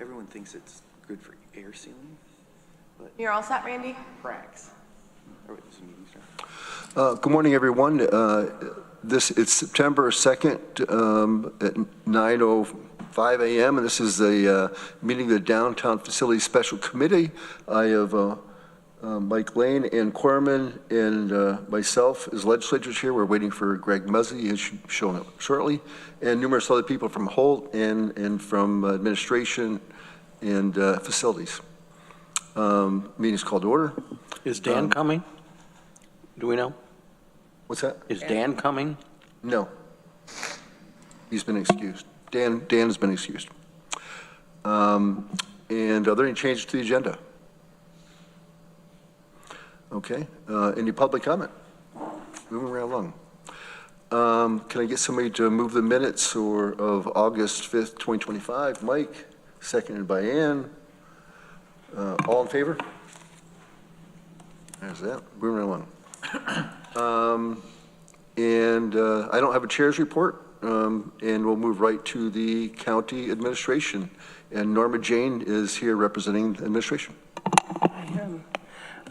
everyone thinks it's good for air sealing, but You're all set, Randy? cracks. Oh, wait, this meeting started. Good morning, everyone. It's September 2nd at 9:05 a.m., and this is a meeting of the Downtown Facilities Special Committee. I have Mike Lane and Corman and myself as legislators here. We're waiting for Greg Muzzy, who's showing up shortly, and numerous other people from Holt and from administration and facilities. Meeting's called to order. Is Dan coming? Do we know? What's that? Is Dan coming? No. He's been excused. Dan has been excused. And are there any changes to the agenda? Okay. Any public comment? Moving right along. Can I get somebody to move the minutes of August 5th, 2025? Mike, seconded by Ann. All in favor? There's that. Moving right along. I don't have a chair's report, and we'll move right to the county administration. And Norma Jane is here representing the administration.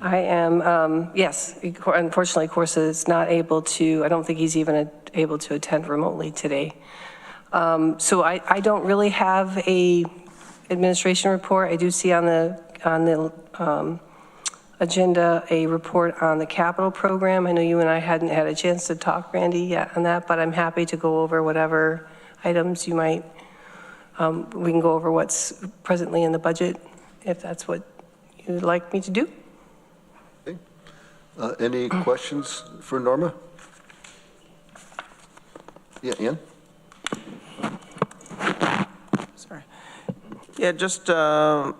I am, yes. Unfortunately, of course, is not able to, I don't think he's even able to attend remotely today. So I don't really have a administration report. I do see on the agenda a report on the capital program. I know you and I hadn't had a chance to talk, Randy, yet on that, but I'm happy to go over whatever items you might, we can go over what's presently in the budget, if that's what you'd like me to do. Okay. Any questions for Norma? Yeah, Ann? Sorry. Yeah, just, I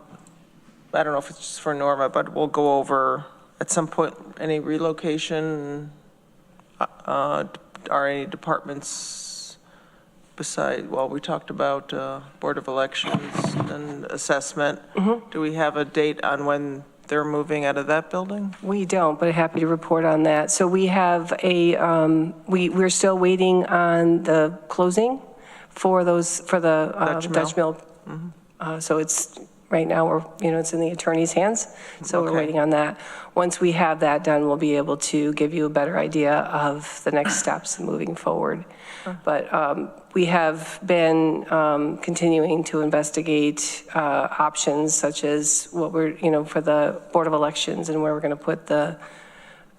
don't know if it's just for Norma, but we'll go over at some point any relocation, are any departments beside, well, we talked about Board of Elections and assessment. Mm-hmm. Do we have a date on when they're moving out of that building? We don't, but I'm happy to report on that. So we have we're still waiting on the closing for the Dutch Mill. Mm-hmm. So it's, right now, it's in the attorney's hands, so okay. We're waiting on that. Once we have that done, we'll be able to give you a better idea of the next steps moving forward. But we have been continuing to investigate options such as what we're, for the Board of Elections and where we're going to put the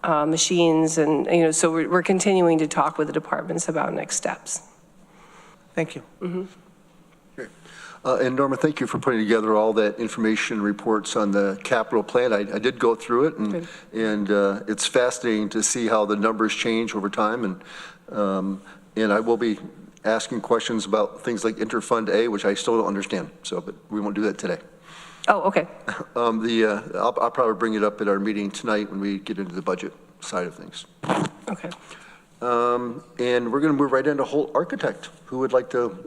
machines, and so we're continuing to talk with the departments about next steps. Thank you. Mm-hmm. And Norma, thank you for putting together all that information reports on the capital plan. I did go through it, and it's fascinating to see how the numbers change over time. And I will be asking questions about things like Interfund A, which I still don't understand. So, but we won't do that today. Oh, okay. I'll probably bring it up at our meeting tonight when we get into the budget side of things. Okay. And we're going to move right into Holt Architect. Who would like to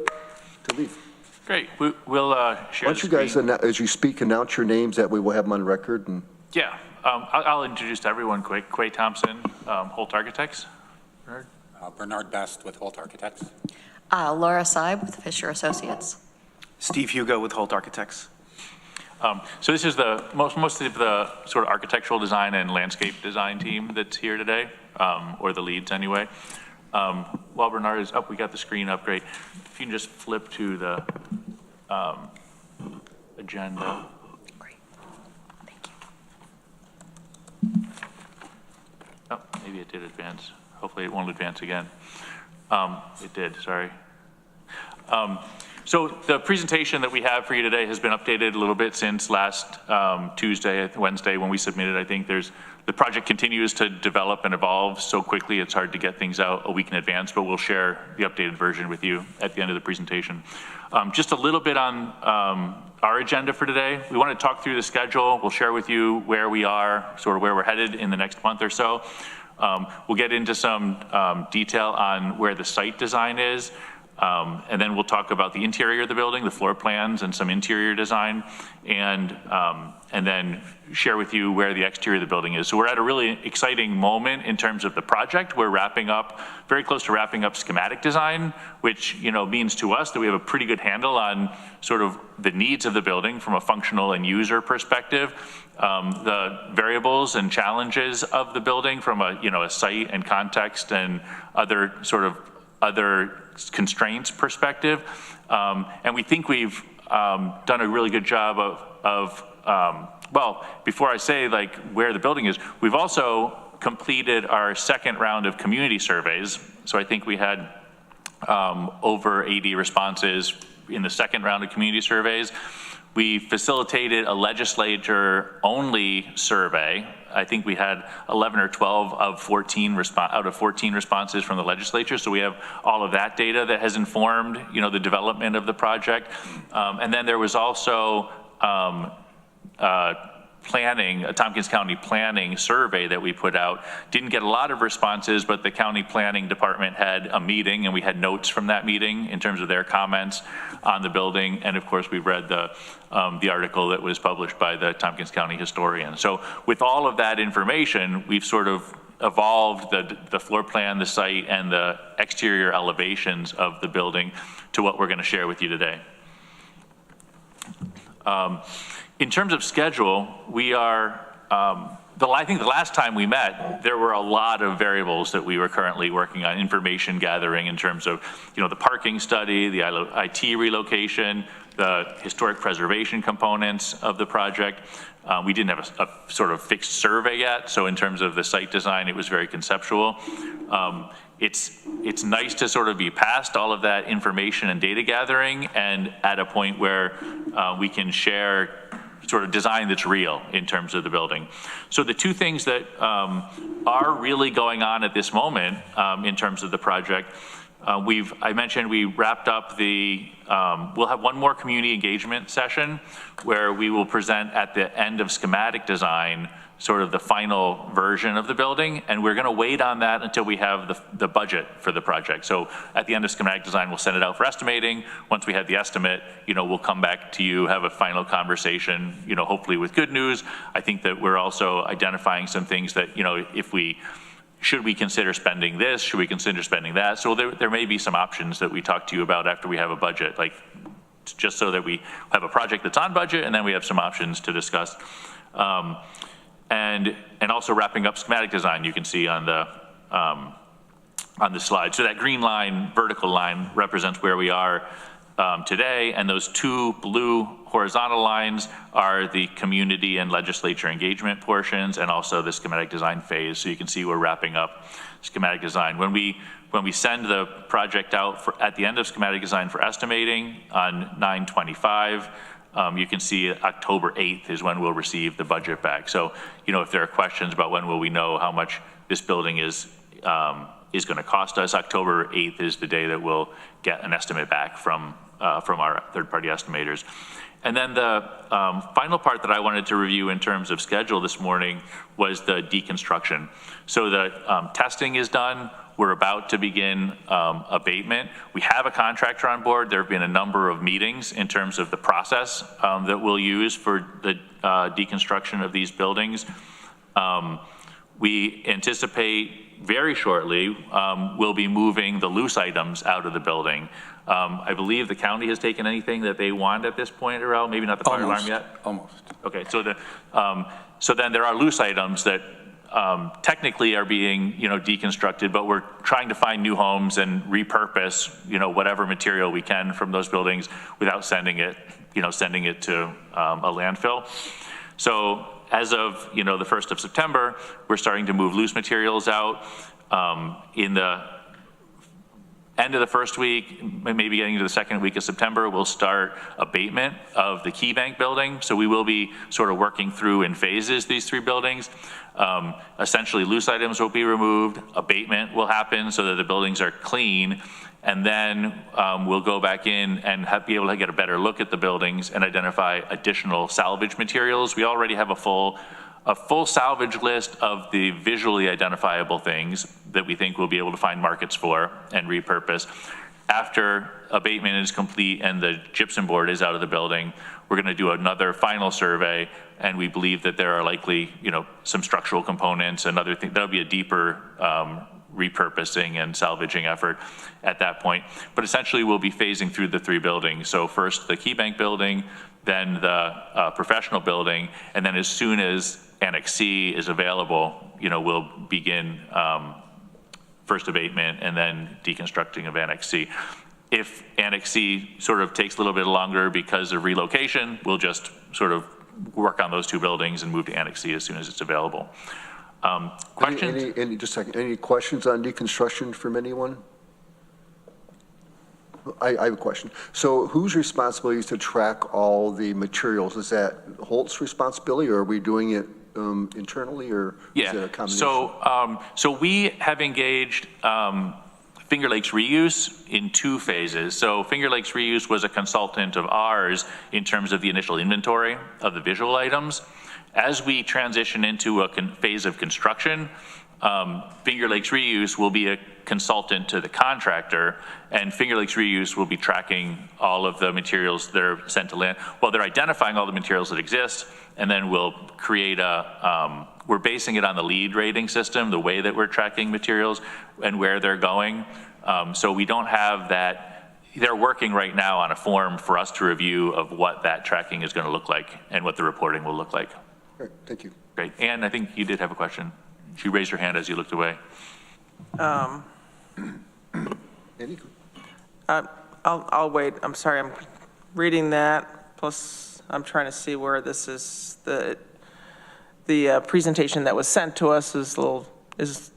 leave? Great. We'll share. Why don't you guys, as you speak, announce your names, that way we'll have them on record. And yeah, I'll introduce everyone quick. Quay Thompson, Holt Architects. Bernard Best with Holt Architects. Laura Seib with Fisher Associates. Steve Hugo with Holt Architects. So this is the most of the sort of architectural design and landscape design team that's here today, or the leads anyway. While Bernard is up, we got the screen up. Great. If you can just flip to the agenda. Great. Thank you. Oh, maybe it did advance. Hopefully it won't advance again. It did, sorry. So the presentation that we have for you today has been updated a little bit since last Wednesday when we submitted. I think the project continues to develop and evolve so quickly it's hard to get things out a week in advance, but we'll share the updated version with you at the end of the presentation. Just a little bit on our agenda for today. We want to talk through the schedule. We'll share with you where we are, sort of where we're headed in the next month or so. We'll get into some detail on where the site design is. And then we'll talk about the interior of the building, the floor plans and some interior design, and then share with you where the exterior of the building is. So we're at a really exciting moment in terms of the project. We're wrapping up, very close to wrapping up schematic design, which means to us that we have a pretty good handle on sort of the needs of the building from a functional and user perspective, the variables and challenges of the building from a site and context and other constraints perspective. And we think we've done a really good job well, before I say like where the building is, we've also completed our second round of community surveys. So I think we had over 80 responses in the second round of community surveys. We facilitated a legislature-only survey. I think we had 11 or 12 of 14 out of 14 responses from the legislature. So we have all of that data that has informed, the development of the project. And then there was also planning, a Tompkins County planning survey that we put out. Didn't get a lot of responses, but the county planning department had a meeting and we had notes from that meeting in terms of their comments on the building. And of course, we read the article that was published by the Tompkins County historian. So with all of that information, we've sort of evolved the floor plan, the site, and the exterior elevations of the building to what we're going to share with you today. In terms of schedule, we are, I think the last time we met, there were a lot of variables that we were currently working on, information gathering in terms of, the parking study, the IT relocation, the historic preservation components of the project. We didn't have a sort of fixed survey yet, so in terms of the site design, it was very conceptual. It's nice to sort of be past all of that information and data gathering and at a point where we can share sort of design that's real in terms of the building. So the two things that are really going on at this moment in terms of the project, I mentioned we wrapped up we'll have one more community engagement session where we will present at the end of schematic design sort of the final version of the building, and we're going to wait on that until we have the budget for the project. So at the end of schematic design, we'll send it out for estimating. Once we have the estimate, we'll come back to you, have a final conversation, hopefully with good news. I think that we're also identifying some things that, should we consider spending this? Should we consider spending that? So there may be some options that we talk to you about after we have a budget, like just so that we have a project that's on budget and then we have some options to discuss. And also wrapping up schematic design, you can see on the slide. So that green line, vertical line, represents where we are today, and those two blue horizontal lines are the community and legislature engagement portions, and also the schematic design phase. So you can see we're wrapping up schematic design. When we send the project out at the end of schematic design for estimating on 9/25. You can see October 8th is when we'll receive the budget back. So, if there are questions about when will we know how much this building is going to cost us, October 8th is the day that we'll get an estimate back from our third-party estimators. And then the final part that I wanted to review in terms of schedule this morning was the deconstruction. So the testing is done. We're about to begin abatement. We have a contractor on board. There have been a number of meetings in terms of the process that we'll use for the deconstruction of these buildings. We anticipate very shortly we'll be moving the loose items out of the building. I believe the county has taken anything that they want at this point, Arel? Maybe not the fire alarm yet? Almost. Okay, so then there are loose items that technically are being, deconstructed, but we're trying to find new homes and repurpose, whatever material we can from those buildings without sending it to a landfill. So as of, the 1st of September, we're starting to move loose materials out. In the end of the first week, maybe getting into the second week of September, we'll start abatement of the Key Bank building. So we will be sort of working through in phases these three buildings. Essentially, loose items will be removed, abatement will happen so that the buildings are clean, and then we'll go back in and be able to get a better look at the buildings and identify additional salvage materials. We already have a full salvage list of the visually identifiable things that we think we'll be able to find markets for and repurpose. After abatement is complete and the gypsum board is out of the building, we're going to do another final survey, and we believe that there are likely, some structural components and other things. That'll be a deeper repurposing and salvaging effort at that point. But essentially, we'll be phasing through the 3 buildings. So first the Key Bank building, then the professional building, and then as soon as Annex C is available, we'll begin first abatement and then deconstructing of Annex C. If Annex C sort of takes a little bit longer because of relocation, we'll just sort of work on those 2 buildings and move to Annex C as soon as it's available. Questions? Just a second, any questions on deconstruction from anyone? I have a question. So whose responsibility is to track all the materials? Is that Holt's responsibility, or are we doing it internally, or is it a combination? So we have engaged Finger Lakes Reuse in 2 phases. So Finger Lakes Reuse was a consultant of ours in terms of the initial inventory of the visual items. As we transition into a phase of construction, Finger Lakes Reuse will be a consultant to the contractor, and Finger Lakes Reuse will be tracking all of the materials that are sent to land. Well, they're identifying all the materials that exist, and then we'll create we're basing it on the lead rating system, the way that we're tracking materials and where they're going. So we don't have that. They're working right now on a form for us to review of what that tracking is going to look like and what the reporting will look like. Great, thank you. Great. Anne, I think you did have a question. She raised her hand as you looked away. Any? I'll wait. I'm sorry, I'm reading that. Plus, I'm trying to see where this is. The presentation that was sent to us is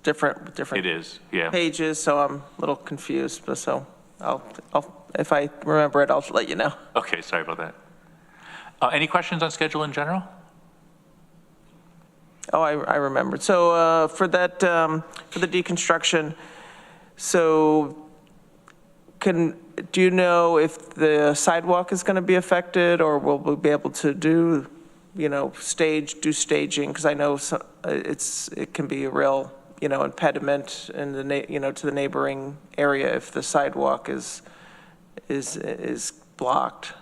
different with different. It is, yeah. Pages, so I'm a little confused. But so I'll if I remember it, I'll let you know. Okay, sorry about that. Any questions on schedule in general? Oh, I remembered. So for that, for the deconstruction, so do you know if the sidewalk is going to be affected, or will we be able to do, staging? Because I know it can be a real, impediment in the to the neighboring area if the sidewalk is blocked.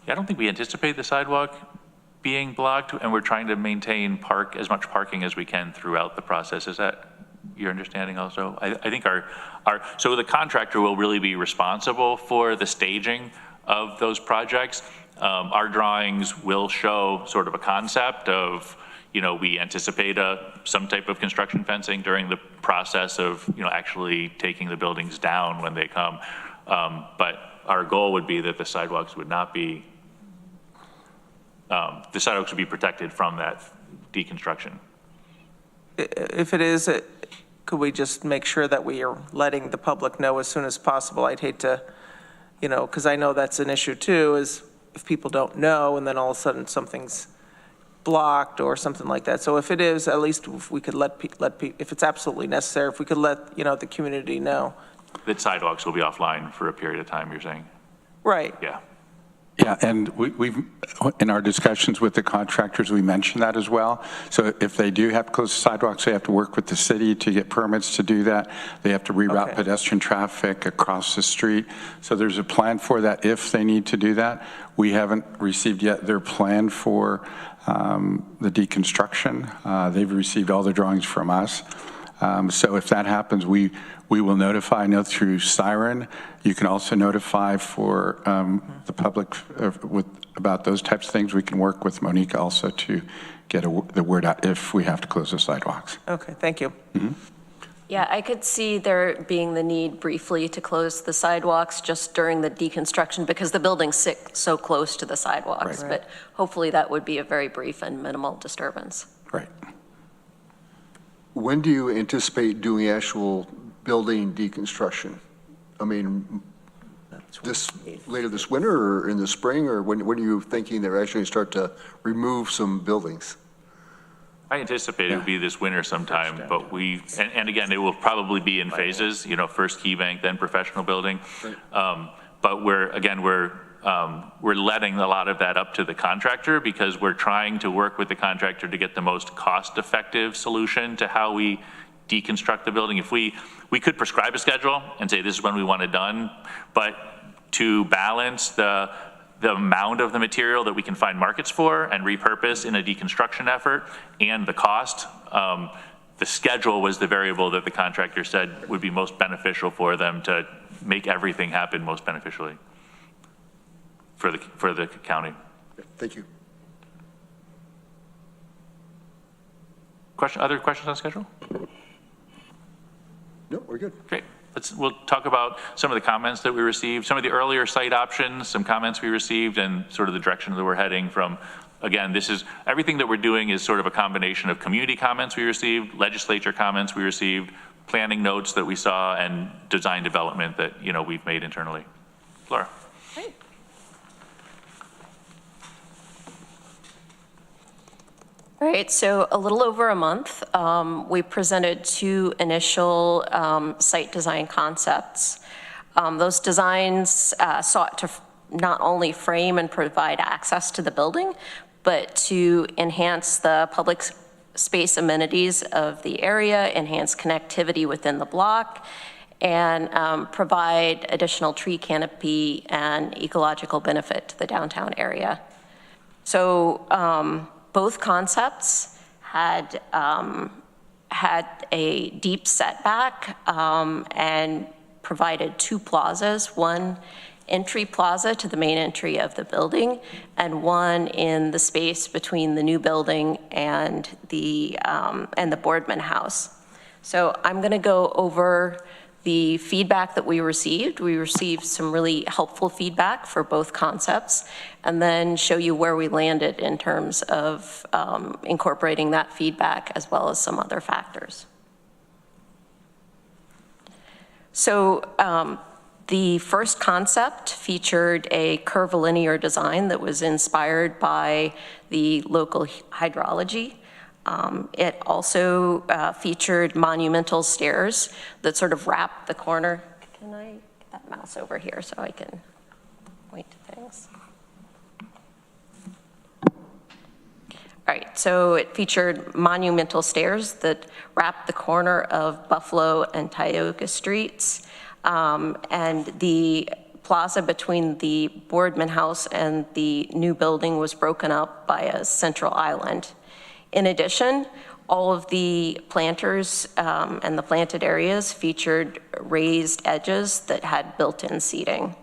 Yeah, I don't think we anticipate the sidewalk being blocked, and we're trying to maintain as much parking as we can throughout the process. Is that your understanding also? I think so the contractor will really be responsible for the staging of those projects. Our drawings will show sort of a concept of, we anticipate some type of construction fencing during the process of, actually taking the buildings down when they come. But our goal would be that the sidewalks would not be protected from that deconstruction. If it is, could we just make sure that we are letting the public know as soon as possible? I'd hate to, because I know that's an issue too, is if people don't know and then all of a sudden something's blocked or something like that. So if it is, at least if we could let if it's absolutely necessary, if we could let, the community know. That sidewalks will be offline for a period of time, you're saying? Right. Yeah. Yeah, and we've, in our discussions with the contractors, we mentioned that as well. So if they do have to close the sidewalks, they have to work with the city to get permits to do that. They have to reroute pedestrian traffic across the street. So there's a plan for that if they need to do that. We haven't received yet their plan for the deconstruction. They've received all the drawings from us. So if that happens, we will notify, through Siren. You can also notify for the public about those types of things. We can work with Monique also to get the word out if we have to close the sidewalks. Okay, thank you. Mm-hmm. Yeah, I could see there being the need briefly to close the sidewalks just during the deconstruction because the buildings sit so close to the sidewalks. Right. But hopefully that would be a very brief and minimal disturbance. Right. When do you anticipate doing actual building deconstruction? I mean, later this winter or in the spring, or when are you thinking they're actually start to remove some buildings? I anticipate it would be this winter sometime, but and again, it will probably be in phases, first Key Bank, then professional building. But we're letting a lot of that up to the contractor because we're trying to work with the contractor to get the most cost-effective solution to how we deconstruct the building. If we could prescribe a schedule and say this is when we want it done, but to balance the amount of the material that we can find markets for and repurpose in a deconstruction effort and the cost, the schedule was the variable that the contractor said would be most beneficial for them to make everything happen most beneficially for the county. Thank you. Other questions on schedule? No, we're good. Great. We'll talk about some of the comments that we received, some of the earlier site options, some comments we received, and sort of the direction that we're heading from. Again, this is everything that we're doing is sort of a combination of community comments we received, legislature comments we received, planning notes that we saw, and design development that we've made internally. Laura. Great. All right, so a little over a month, we presented 2 initial site design concepts. Those designs sought to not only frame and provide access to the building, but to enhance the public space amenities of the area, enhance connectivity within the block, and provide additional tree canopy and ecological benefit to the downtown area. So both concepts had a deep setback and provided 2 plazas, one entry plaza to the main entry of the building, and one in the space between the new building and the Boardman House. So I'm going to go over the feedback that we received. We received some really helpful feedback for both concepts, and then show you where we landed in terms of incorporating that feedback as well as some other factors. So the first concept featured a curvilinear design that was inspired by the local hydrology. It also featured monumental stairs that sort of wrapped the corner. Can I get that mouse over here so I can point to things? All right, so it featured monumental stairs that wrapped the corner of Buffalo and Tioga Streets. And the plaza between the Boardman House and the new building was broken up by a central island. In addition, all of the planters and the planted areas featured raised edges that had built-in seating.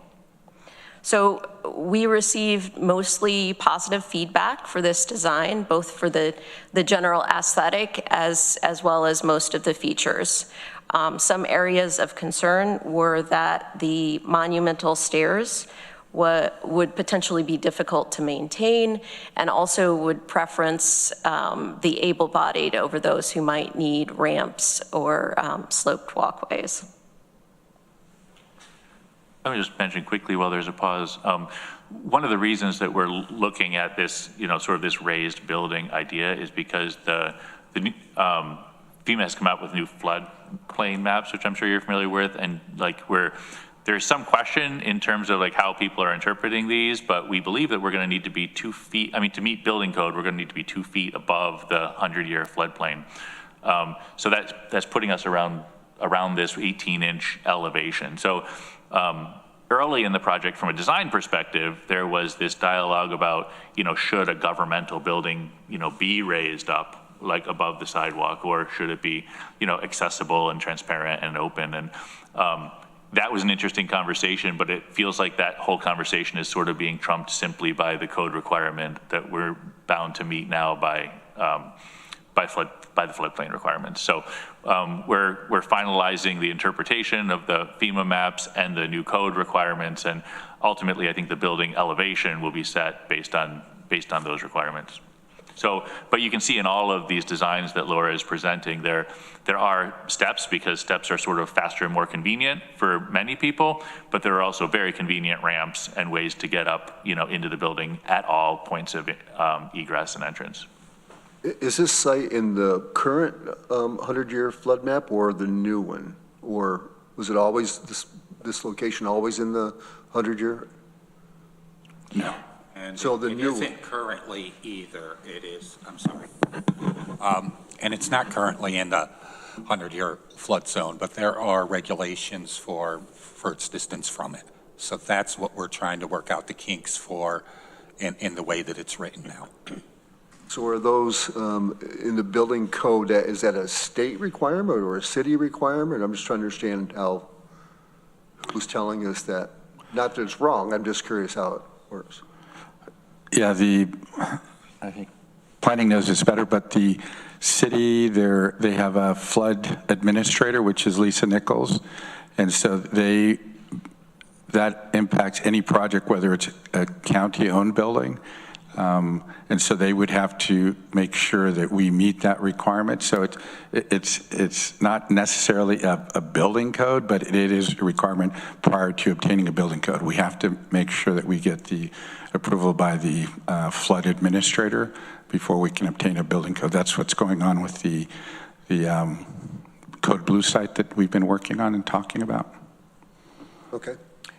So we received mostly positive feedback for this design, both for the general aesthetic as well as most of the features. Some areas of concern were that the monumental stairs would potentially be difficult to maintain, and also would preference the able-bodied over those who might need ramps or sloped walkways. Let me just mention quickly while there's a pause. One of the reasons that we're looking at this, sort of this raised building idea is because the FEMA has come out with new floodplain maps, which I'm sure you're familiar with, and there's some question in terms of how people are interpreting these, but we believe that we're going to need to be 2 feet. To meet building code, we're going to need to be 2 feet above the 100-year floodplain. So that's putting us around this 18-inch elevation. So early in the project, from a design perspective, there was this dialogue about, should a governmental building, be raised up above the sidewalk, or should it be, accessible and transparent and open? And that was an interesting conversation, but it feels like that whole conversation is sort of being trumped simply by the code requirement that we're bound to meet now by the floodplain requirements. So we're finalizing the interpretation of the FEMA maps and the new code requirements, and ultimately I think the building elevation will be set based on those requirements. So, but you can see in all of these designs that Laura is presenting, there are steps, because steps are sort of faster and more convenient for many people, but there are also very convenient ramps and ways to get up, into the building at all points of egress and entrance. Is this site in the current 100-year flood map or the new one? Or was it always, this location always in the 100-year? No. And so the it new isn't currently either. It is, I'm sorry. And it's not currently in the 100-year flood zone, but there are regulations for its distance from it. So that's what we're trying to work out the kinks for in the way that it's written now. So are those in the building code, is that a state requirement or a city requirement? I'm just trying to understand who's telling us that. Not that it's wrong, I'm just curious how it works. Yeah, I think planning knows this better, but the city, they have a flood administrator, which is Lisa Nichols, and so that impacts any project, whether it's a county-owned building, and so they would have to make sure that we meet that requirement. So it's not necessarily a building code, but it is a requirement prior to obtaining a building code. We have to make sure that we get the approval by the flood administrator before we can obtain a building code. That's what's going on with the Code Blue site that we've been working on and talking about. Okay.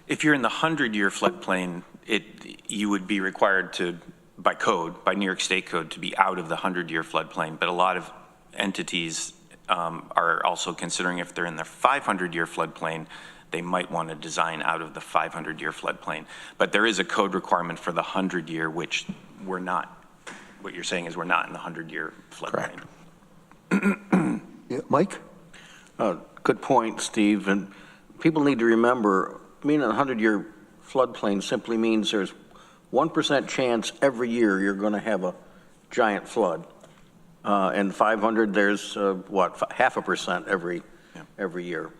If you're in the 100-year floodplain, you would be required to, by code, by New York State code, to be out of the 100-year floodplain. But a lot of entities are also considering if they're in the 500-year floodplain, they might want to design out of the 500-year floodplain. But there is a code requirement for the 100-year, which we're not. What you're saying is we're not in the 100-year floodplain. Correct. Yeah, Mike? Good point, Steve. And people need to remember, being in a 100-year floodplain simply means there's 1% chance every year you're going to have a giant flood. And 500, there's what, 0.5% every year.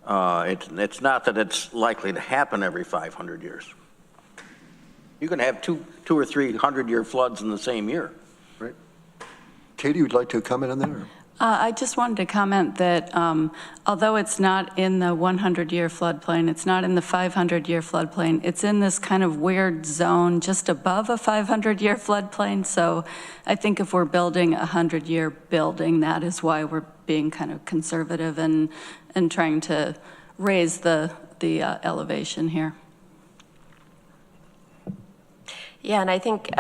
It's not that it's likely to happen every 500 years. You can have two or three 100-year floods in the same year. Right. Katie, would you like to comment on that? Or? I just wanted to comment that although it's not in the 100-year floodplain, it's not in the 500-year floodplain, it's in this kind of weird zone just above a 500-year floodplain. So I think if we're building a 100-year building, that is why we're being kind of conservative and trying to raise the elevation here. Yeah, and I think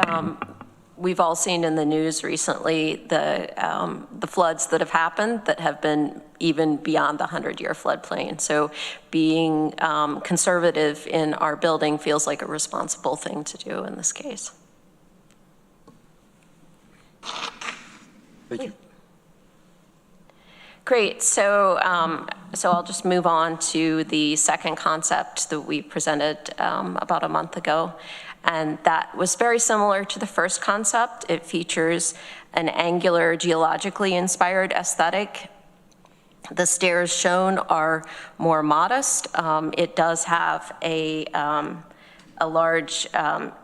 we've all seen in the news recently the floods that have happened that have been even beyond the 100-year floodplain. So being conservative in our building feels like a responsible thing to do in this case. Thank you. Great, so I'll just move on to the second concept that we presented about a month ago. And that was very similar to the first concept. It features an angular, geologically inspired aesthetic. The stairs shown are more modest. It does have a large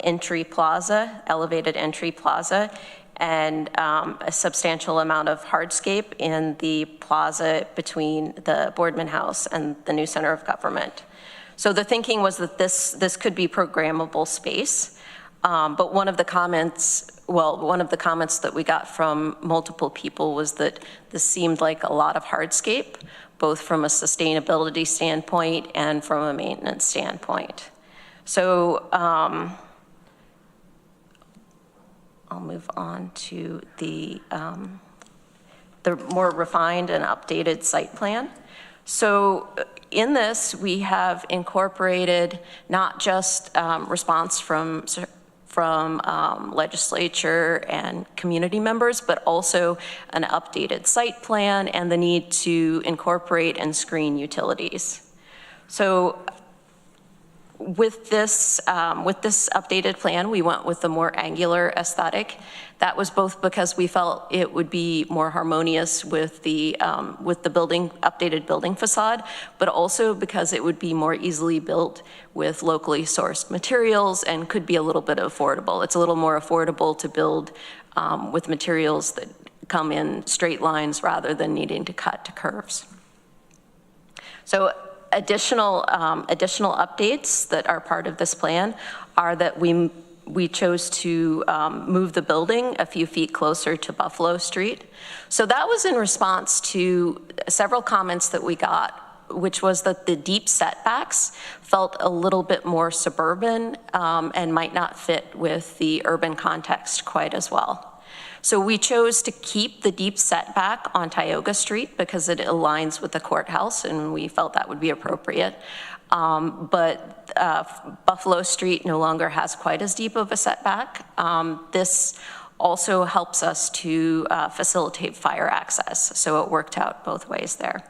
entry plaza, elevated entry plaza, and a substantial amount of hardscape in the plaza between the Boardman House and the new Center of Government. So the thinking was that this could be programmable space, but one of the comments that we got from multiple people was that this seemed like a lot of hardscape, both from a sustainability standpoint and from a maintenance standpoint. So I'll move on to the more refined and updated site plan. So in this, we have incorporated not just response from legislature and community members, but also an updated site plan and the need to incorporate and screen utilities. So with this updated plan, we went with the more angular aesthetic. That was both because we felt it would be more harmonious with the updated building facade, but also because it would be more easily built with locally sourced materials and could be a little bit affordable. It's a little more affordable to build with materials that come in straight lines rather than needing to cut to curves. So additional updates that are part of this plan are that we chose to move the building a few feet closer to Buffalo Street. So that was in response to several comments that we got, which was that the deep setbacks felt a little bit more suburban and might not fit with the urban context quite as well. So we chose to keep the deep setback on Tioga Street because it aligns with the courthouse, and we felt that would be appropriate. But Buffalo Street no longer has quite as deep of a setback. This also helps us to facilitate fire access, so it worked out both ways there.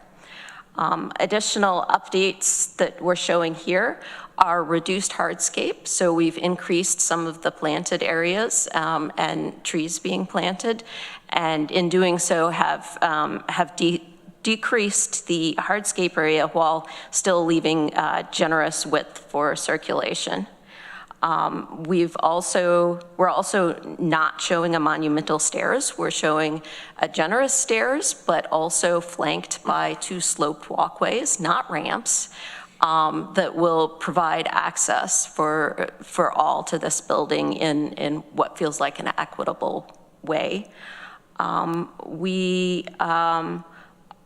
Additional updates that we're showing here are reduced hardscape, so we've increased some of the planted areas and trees being planted, and in doing so have decreased the hardscape area while still leaving generous width for circulation. We're also not showing a monumental stairs. We're showing a generous stairs, but also flanked by 2 sloped walkways, not ramps, that will provide access for all to this building in what feels like an equitable way. We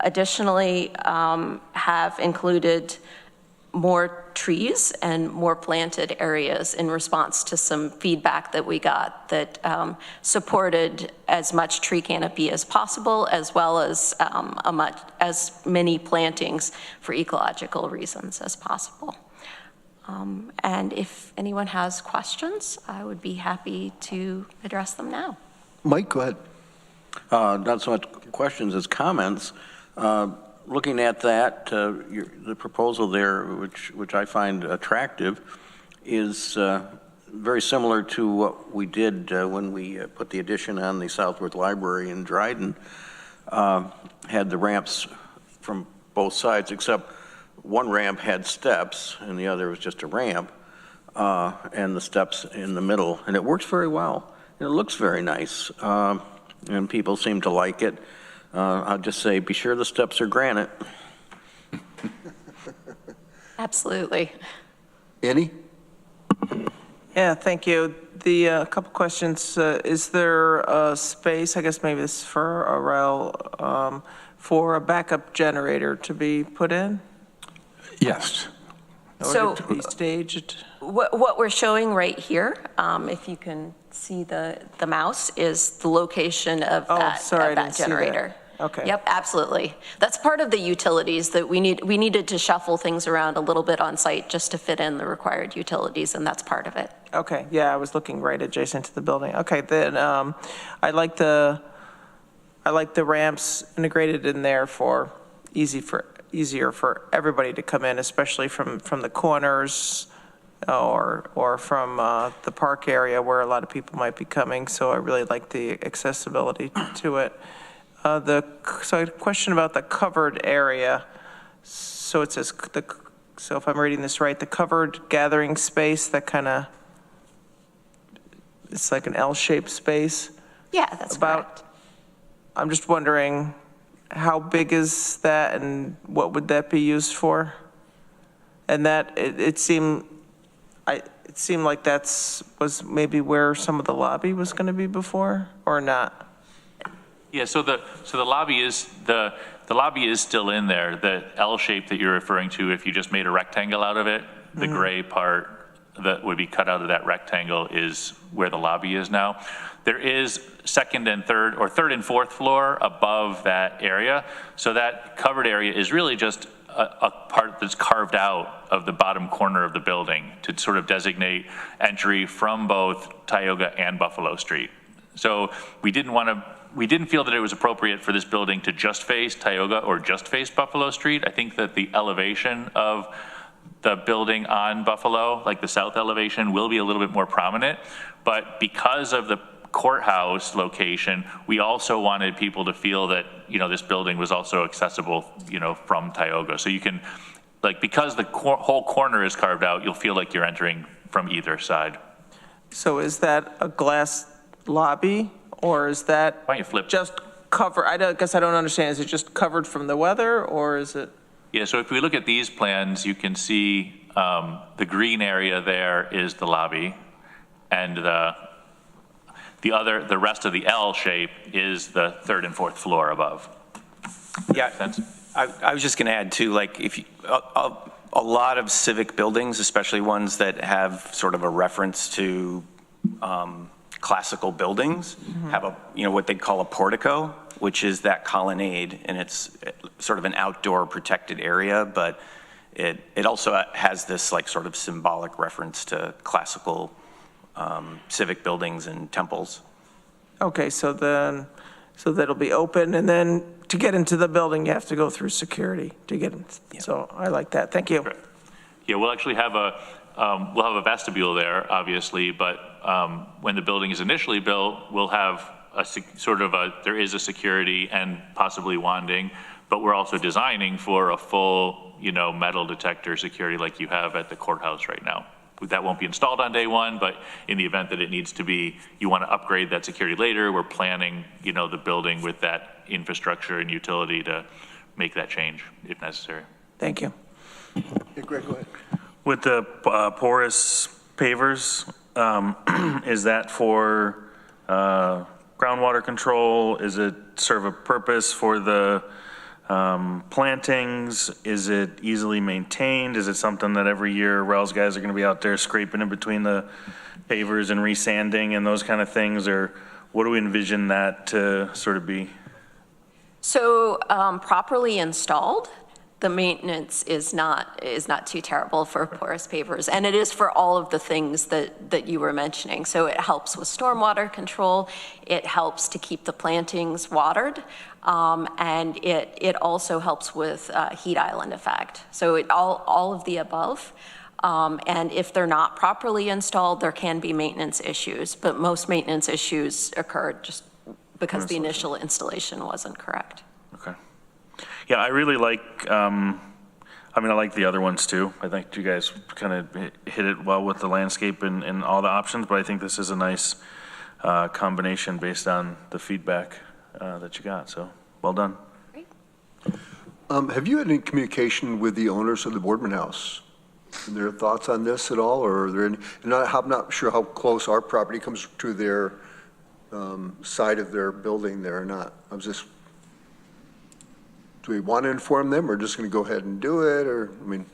additionally have included more trees and more planted areas in response to some feedback that we got that supported as much tree canopy as possible, as well as as many plantings for ecological reasons as possible. And if anyone has questions, I would be happy to address them now. Mike, go ahead. Not so much questions as comments. Looking at that, the proposal there, which I find attractive, is very similar to what we did when we put the addition on the Southworth Library in Dryden. Had the ramps from both sides, except one ramp had steps and the other was just a ramp, and the steps in the middle, and it works very well. It looks very nice, and people seem to like it. I'll just say, be sure the steps are granite. Absolutely. Annie? Yeah, thank you. The couple questions. Is there a space, I guess maybe this is for Aurel, for a backup generator to be put in? Yes. So to be staged? what we're showing right here, if you can see the mouse, is the location of that generator. Okay. Yep, absolutely. That's part of the utilities that we needed to shuffle things around a little bit on site just to fit in the required utilities, and that's part of it. Okay, yeah, I was looking right adjacent to the building. Okay, then I like the ramps integrated in there for easier for everybody to come in, especially from the corners or from the park area where a lot of people might be coming. So I really like the accessibility to it. So a question about the covered area. So it says, so if I'm reading this right, the covered gathering space, that kind of, it's like an L-shaped space? Yeah, that's correct. I'm just wondering, how big is that and what would that be used for? And that, it seemed like was maybe where some of the lobby was going to be before, or not? Yeah, so the lobby is the lobby is still in there. The L shape that you're referring to, if you just made a rectangle out of it, the gray part that would be cut out of that rectangle is where the lobby is now. There is second and third and fourth floor above that area. So that covered area is really just a part that's carved out of the bottom corner of the building to sort of designate entry from both Tioga and Buffalo Street. So we didn't feel that it was appropriate for this building to just face Tioga or just face Buffalo Street. I think that the elevation of the building on Buffalo, like the south elevation, will be a little bit more prominent. But because of the courthouse location, we also wanted people to feel that, this building was also accessible, from Tioga. So you can, because the whole corner is carved out, you'll feel like you're entering from either side. So is that a glass lobby, or is that Why don't you flip? just covered? I guess I don't understand. Is it just covered from the weather, or is it? Yeah, so if we look at these plans, you can see the green area there is the lobby, and the rest of the L shape is the third and fourth floor above. Yeah, I was just going to add too, if a lot of civic buildings, especially ones that have sort of a reference to classical buildings have a, what they'd call a portico, which is that colonnade, and it's sort of an outdoor protected area, but it also has this like sort of symbolic reference to classical civic buildings and temples. Okay, so that'll be open, and then to get into the building, you have to go through security to get in. Yeah. So I like that. Thank you. Yeah, we'll actually have a vestibule there, obviously, but when the building is initially built, we'll have there is a security and possibly wanding, but we're also designing for a full, metal detector security like you have at the courthouse right now. That won't be installed on day one, but in the event that it needs to be, you want to upgrade that security later, we're planning, the building with that infrastructure and utility to make that change if necessary. Thank you. Hey, Greg, go ahead. With the porous pavers, is that for groundwater control? Is it serve a purpose for the plantings? Is it easily maintained? Is it something that every year Wells guys are going to be out there scraping in between the pavers and resanding and those kind of things? Or what do we envision that to sort of be? So properly installed, the maintenance is not too terrible for porous pavers, and it is for all of the things that you were mentioning. So it helps with stormwater control, it helps to keep the plantings watered, and it also helps with heat island effect. So all of the above. And if they're not properly installed, there can be maintenance issues, but most maintenance issues occurred just because the initial installation wasn't correct. Okay. Yeah, I really like, I like the other ones too. I think you guys kind of hit it well with the landscape and all the options, but I think this is a nice combination based on the feedback that you got, so well done. Great. Have you had any communication with the owners of the Boardman House? And their thoughts on this at all, or are there any, and I'm not sure how close our property comes to their side of their building there or not. Do we want to inform them, or just going to go ahead and do it, or, I mean?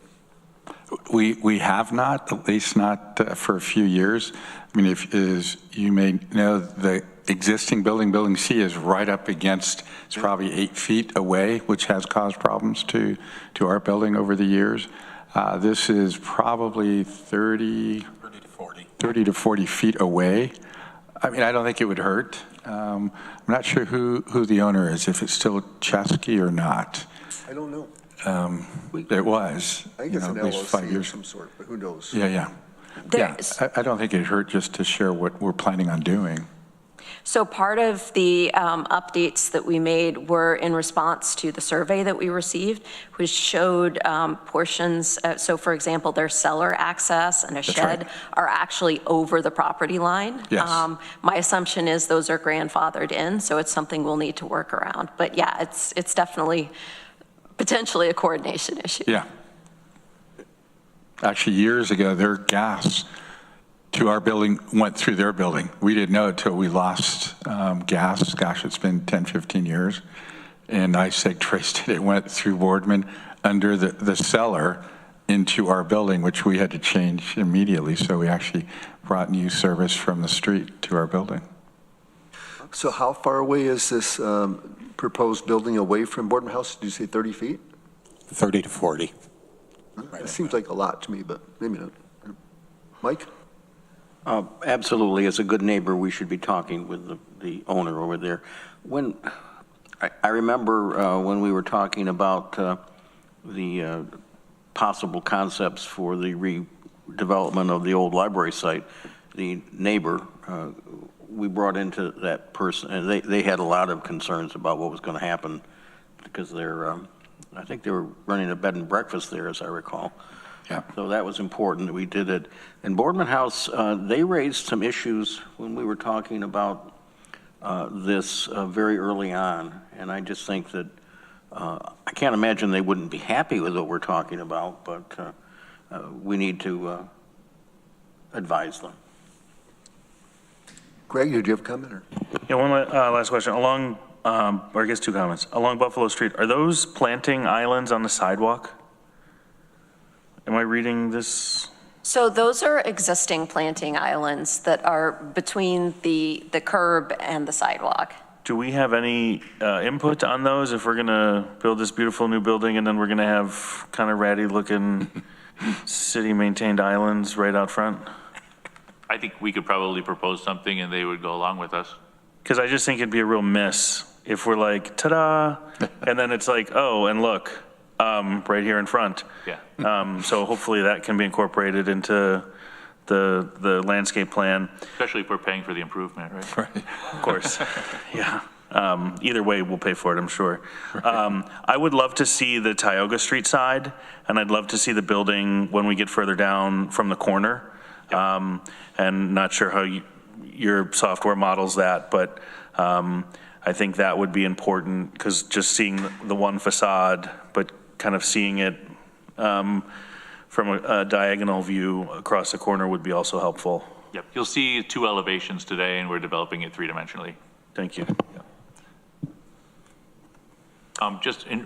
We have not, at least not for a few years. I mean, as you may know, the existing building C is right up against, it's probably 8 feet away, which has caused problems to our building over the years. This is probably 30 to 40 feet away. I mean, I don't think it would hurt. I'm not sure who the owner is, if it's still Chesky or not. I don't know. It was, I think it's an at least 5 LLC years. of some sort, but who knows? Yeah. I don't think it'd hurt just to share what we're planning on doing. So part of the updates that we made were in response to the survey that we received, which showed portions. So for example, their cellar access and a shed are actually over the property line. Yes. My assumption is those are grandfathered in, so it's something we'll need to work around. But yeah, it's definitely potentially a coordination issue. Yeah. Actually, years ago, their gas to our building went through their building. We didn't know it till we lost gas. Gosh, it's been 10, 15 years. And ISEG traced it. It went through Boardman under the cellar into our building, which we had to change immediately. So we actually brought new service from the street to our building. So how far away is this proposed building away from Boardman House? Did you say 30 feet? 30 to 40. It seems like a lot to me, but maybe not. Mike? Absolutely. As a good neighbor, we should be talking with the owner over there. When I remember when we were talking about the possible concepts for the redevelopment of the old library site, the neighbor, we brought into that person, and they had a lot of concerns about what was going to happen because they're, I think they were running a bed and breakfast there, as I recall. Yeah. So that was important that we did it. And Boardman House, they raised some issues when we were talking about this very early on. And I just think that I can't imagine they wouldn't be happy with what we're talking about, but we need to advise them. Greg, did you have a comment? Or? Yeah, one last question. Along, or I guess 2 comments. Along Buffalo Street, are those planting islands on the sidewalk? Am I reading this So those are existing planting islands that are between the curb and the sidewalk. Do we have any input on those if we're going to build this beautiful new building and then we're going to have kind of ratty looking city-maintained islands right out front? I think we could probably propose something and they would go along with us. Because I just think it'd be a real miss if we're like, ta-da, and then it's like, oh, and look, right here in front. Yeah. So hopefully that can be incorporated into the landscape plan. Especially if we're paying for the improvement, right? Right. Of course, yeah. Either way, we'll pay for it, I'm sure. I would love to see the Tioga Street side, and I'd love to see the building when we get further down from the corner. And not sure how your software models that, but I think that would be important, because just seeing the one facade, but kind of seeing it from a diagonal view across the corner would be also helpful. Yep. You'll see 2 elevations today, and we're developing it 3-dimensionally. Thank you.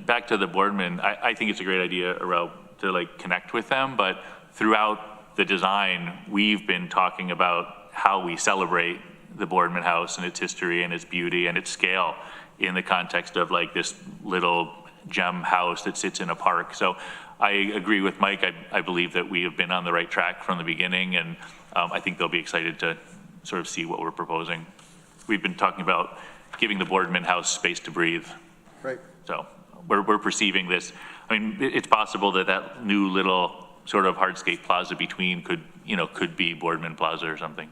Back to the Boardman, I think it's a great idea, Arel, to like connect with them, but throughout the design, we've been talking about how we celebrate the Boardman House and its history and its beauty and its scale in the context of like this little gem house that sits in a park. So I agree with Mike. I believe that we have been on the right track from the beginning, and I think they'll be excited to sort of see what we're proposing. We've been talking about giving the Boardman House space to breathe. Right. So we're perceiving this. I mean, it's possible that that new little sort of hardscape plaza between could be Boardman Plaza or something.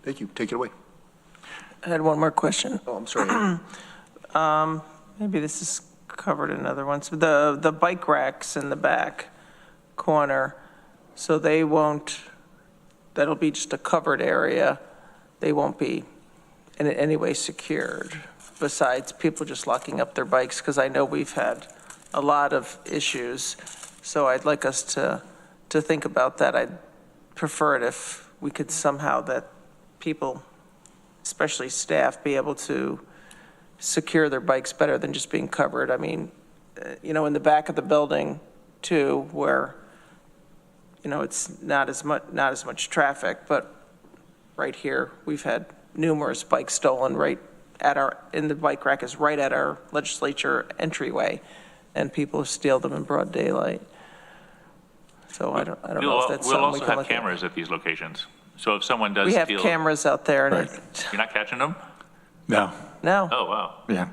Thank you. Take it away. I had one more question. Oh, I'm sorry. Maybe this is covered in other ones. The bike racks in the back corner, so they won't, that'll be just a covered area. They won't be in any way secured, besides people just locking up their bikes, because I know we've had a lot of issues. So I'd like us to think about that. I'd prefer it if we could somehow, that people, especially staff, be able to secure their bikes better than just being covered. I mean, in the back of the building too, where, it's not as much traffic, but right here, we've had numerous bikes stolen right in the bike rack is right at our legislature entryway, and people steal them in broad daylight. So I don't know if that's we'll something we also can have look at. cameras at these locations. So if someone does We have steal, cameras out there, and Right. you're not catching them? No. no. Oh, wow. Yeah.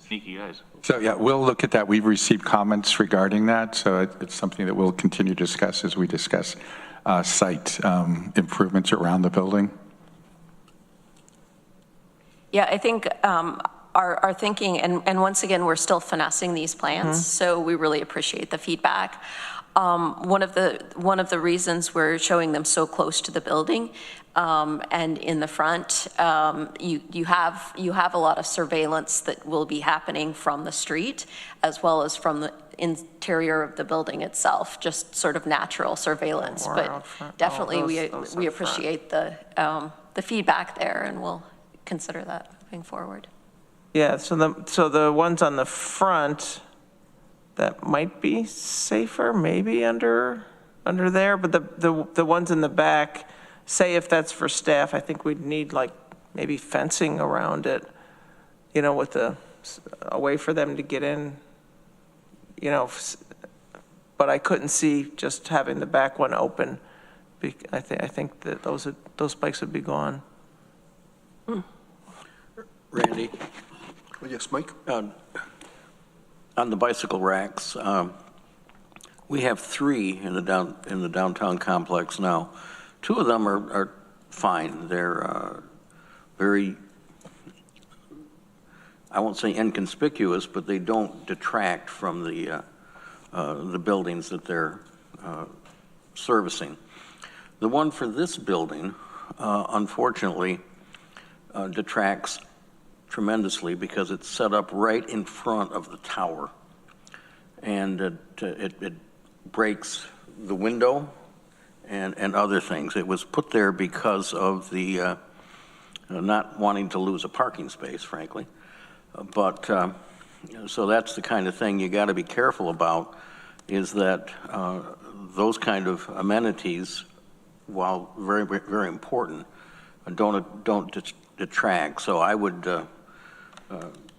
Sneaky guys. So, yeah, we'll look at that. We've received comments regarding that, so it's something that we'll continue to discuss as we discuss site improvements around the building. Yeah, I think our thinking, and once again, we're still finessing these plans, so we really appreciate the feedback. One of the reasons we're showing them so close to the building and in the front, you have a lot of surveillance that will be happening from the street as well as from the interior of the building itself, just sort of natural surveillance. More But out front. definitely Those we up front. appreciate the feedback there, and we'll consider that moving forward. Yeah, so the ones on the front, that might be safer, maybe under there, but the ones in the back, say if that's for staff, I think we'd need like maybe fencing around it, with a way for them to get in, but I couldn't see just having the back one open. I think that those bikes would be gone. Randy, Oh, yes, Mike? on the bicycle racks, we have 3 in the downtown complex now. 2 of them are fine. They're very, I won't say inconspicuous, but they don't detract from the buildings that they're servicing. The one for this building, unfortunately, detracts tremendously because it's set up right in front of the tower, and it breaks the window and other things. It was put there because of the not wanting to lose a parking space, frankly. But so that's the kind of thing you got to be careful about, is that those kind of amenities, while very, very important, don't detract. So I would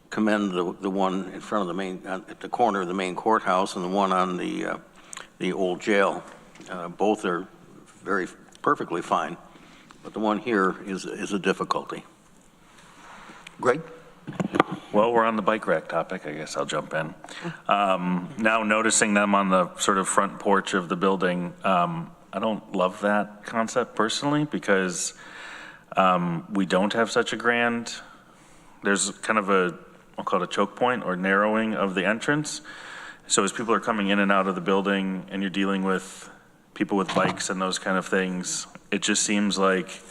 commend the one in front of the main, at the corner of the main courthouse, and the one on the old jail. Both are perfectly fine, but the one here is a difficulty. Greg? Well, we're on the bike rack topic. I guess I'll jump in. Now noticing them on the sort of front porch of the building, I don't love that concept personally, because we don't have such a grand, there's kind of I'll call it a choke point or narrowing of the entrance. So as people are coming in and out of the building and you're dealing with people with bikes and those kind of things, it just seems like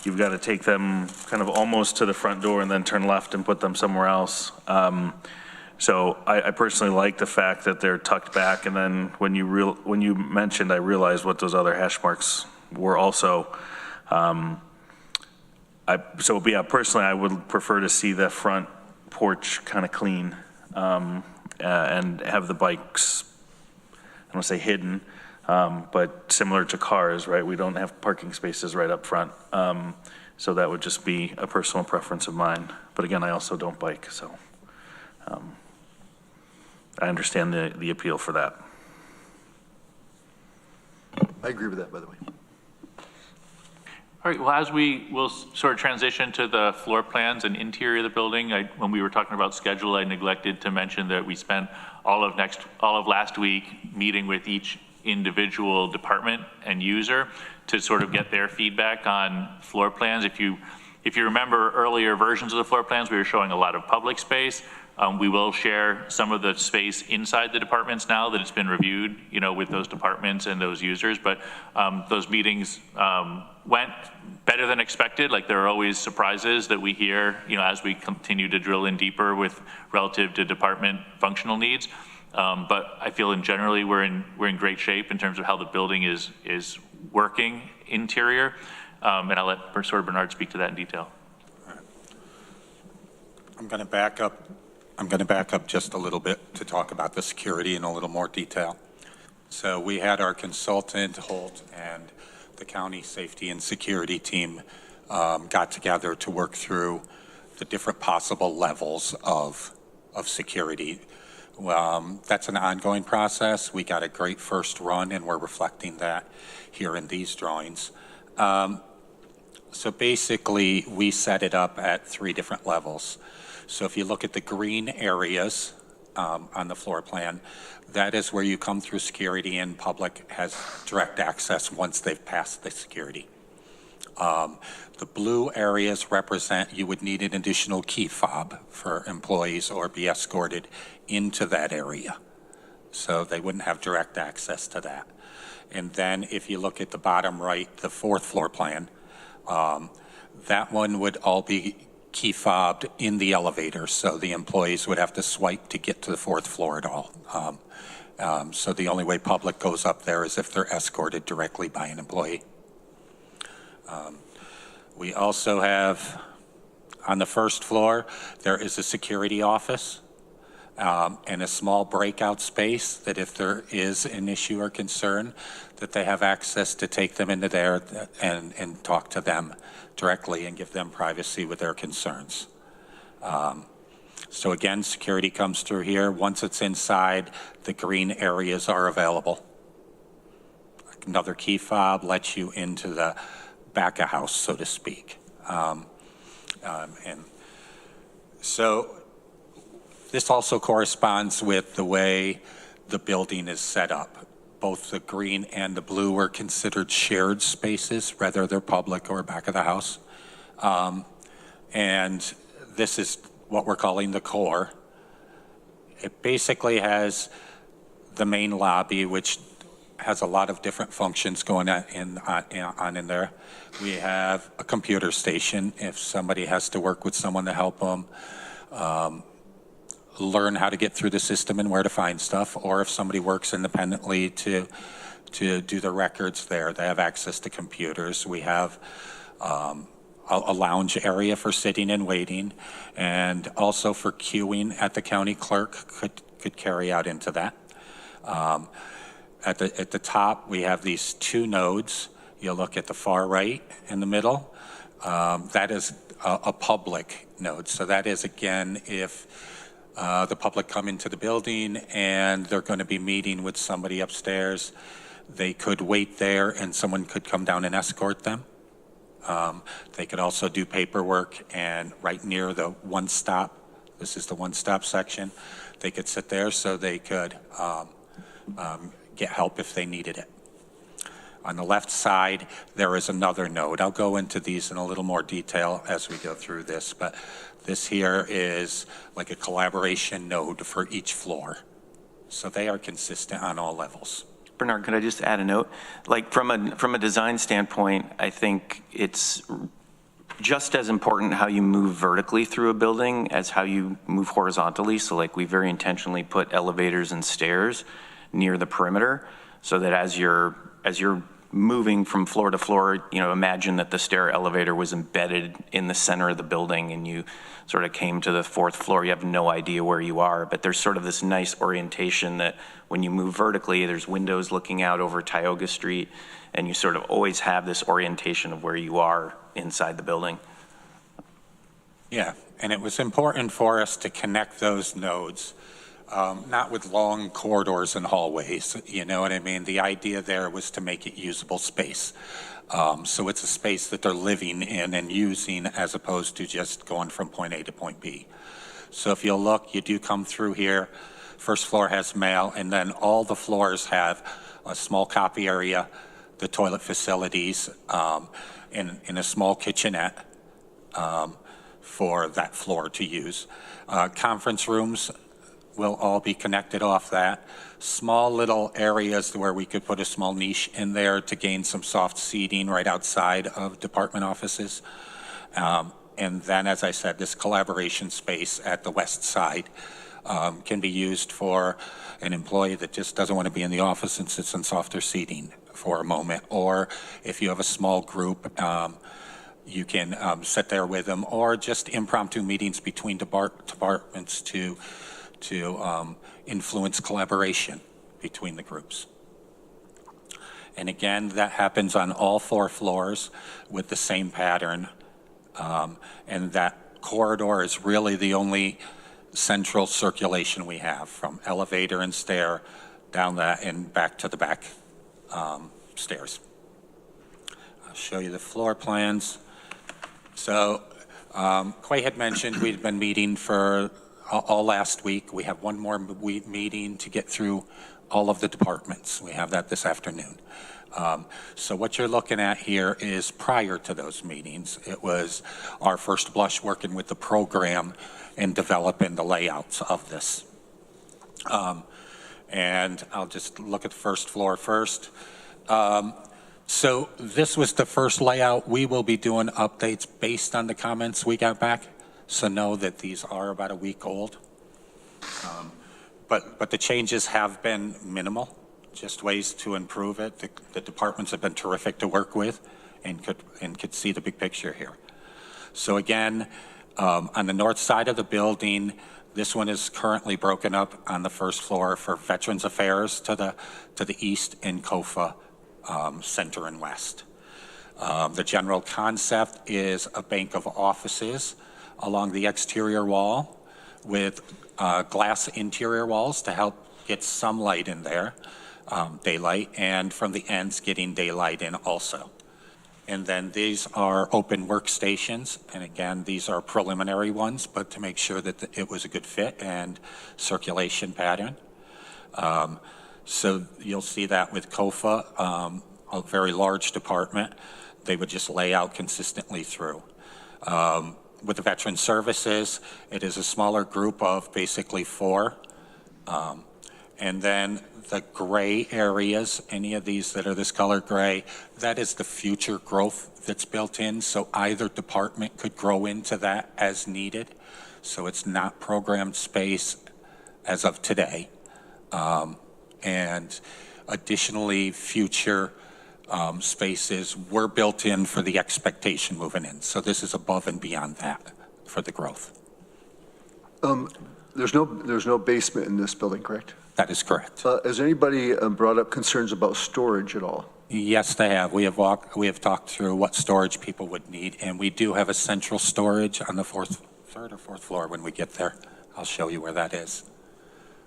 you've got to take them kind of almost to the front door and then turn left and put them somewhere else. So I personally like the fact that they're tucked back, and then when you mentioned, I realized what those other hash marks were also. Personally, I would prefer to see the front porch kind of clean, and have the bikes, I don't want to say hidden, but similar to cars, right? We don't have parking spaces right up front. So that would just be a personal preference of mine. But again, I also don't bike, so I understand the appeal for that. I agree with that, by the way. All right, well, as we'll sort of transition to the floor plans and interior of the building, when we were talking about schedule, I neglected to mention that we spent all of last week meeting with each individual department and user to sort of get their feedback on floor plans. If you remember earlier versions of the floor plans, we were showing a lot of public space. We will share some of the space inside the departments now that it's been reviewed, with those departments and those users. But those meetings went better than expected. Like, there are always surprises that we hear, as we continue to drill in deeper with relative to department functional needs. But I feel generally we're in great shape in terms of how the building is working interior. And I'll let Bernard speak to that in detail. I'm going to back up just a little bit to talk about the security in a little more detail. So we had our consultant, Holt, and the county safety and security team got together to work through the different possible levels of security. That's an ongoing process. We got a great first run, and we're reflecting that here in these drawings. So basically, we set it up at 3 different levels. So if you look at the green areas on the floor plan, that is where you come through security and public has direct access once they've passed the security. The blue areas represent you would need an additional key fob for employees or be escorted into that area. So they wouldn't have direct access to that. And then if you look at the bottom right, the 4th floor plan, that one would all be key fobbed in the elevator, so the employees would have to swipe to get to the 4th floor at all. So the only way public goes up there is if they're escorted directly by an employee. We also have, on the 1st floor, there is a security office and a small breakout space that if there is an issue or concern, that they have access to take them into there and talk to them directly and give them privacy with their concerns. So again, security comes through here. Once it's inside, the green areas are available. Another key fob lets you into the back of house, so to speak. And so this also corresponds with the way the building is set up. Both the green and the blue are considered shared spaces, whether they're public or back of the house. And this is what we're calling the core. It basically has the main lobby, which has a lot of different functions going on in there. We have a computer station if somebody has to work with someone to help them learn how to get through the system and where to find stuff, or if somebody works independently to do the records there, they have access to computers. We have a lounge area for sitting and waiting, and also for queuing at the county clerk could carry out into that. At the top, we have these two nodes. You'll look at the far right in the middle. That is a public node. So that is, again, if the public come into the building and they're going to be meeting with somebody upstairs, they could wait there and someone could come down and escort them. They could also do paperwork, and right near the one-stop, this is the one-stop section, they could sit there so they could get help if they needed it. On the left side, there is another node. I'll go into these in a little more detail as we go through this, but this here is like a collaboration node for each floor. So they are consistent on all levels. Bernard, could I just add a note? Like from a design standpoint, I think it's just as important how you move vertically through a building as how you move horizontally. So like we very intentionally put elevators and stairs near the perimeter so that as you're moving from floor to floor, you know, imagine that the stair elevator was embedded in the center of the building and you sort of came to the fourth floor. You have no idea where you are, but there's sort of this nice orientation that when you move vertically, there's windows looking out over Tioga Street, and you sort of always have this orientation of where you are inside the building. Yeah, and it was important for us to connect those nodes. Not with long corridors and hallways, you know what I mean? The idea there was to make it usable space. So it's a space that they're living in and using as opposed to just going from point A to point B. So if you'll look, you do come through here. First floor has mail, and then all the floors have a small copy area, the toilet facilities, in a small kitchenette for that floor to use. Conference rooms will all be connected off that. Small little areas where we could put a small niche in there to gain some soft seating right outside of department offices. And then, as I said, this collaboration space at the west side can be used for an employee that just doesn't want to be in the office and sits in softer seating for a moment. Or if you have a small group, you can sit there with them, or just impromptu meetings between departments to influence collaboration between the groups. And again, that happens on all 4 floors with the same pattern. And that corridor is really the only central circulation we have, from elevator and stair down that and back to the back stairs. I'll show you the floor plans. So Quay had mentioned we'd been meeting for all last week. We have one more meeting to get through all of the departments. We have that this afternoon. So what you're looking at here is prior to those meetings. It was our first blush working with the program and developing the layouts of this. And I'll just look at the first floor first. So this was the first layout. We will be doing updates based on the comments we got back. So know that these are about a week old. But the changes have been minimal, just ways to improve it. The departments have been terrific to work with and could see the big picture here. So again, on the north side of the building, this one is currently broken up on the first floor for Veterans Affairs to the east and COFA center and west. The general concept is a bank of offices along the exterior wall with glass interior walls to help get some light in there, daylight, and from the ends getting daylight in also. And then these are open workstations, and again, these are preliminary ones, but to make sure that it was a good fit and circulation pattern. So you'll see that with COFA, a very large department, they would just lay out consistently through. With the Veteran Services, it is a smaller group of basically 4. And then the gray areas, any of these that are this color gray, that is the future growth that's built in. So either department could grow into that as needed. So it's not programmed space as of today. And additionally, future spaces were built in for the expectation moving in. So this is above and beyond that for the growth. There's no basement in this building, correct? That is correct. Has anybody brought up concerns about storage at all? Yes, they have. We have talked through what storage people would need, and we do have a central storage on the third or fourth floor when we get there. I'll show you where that is.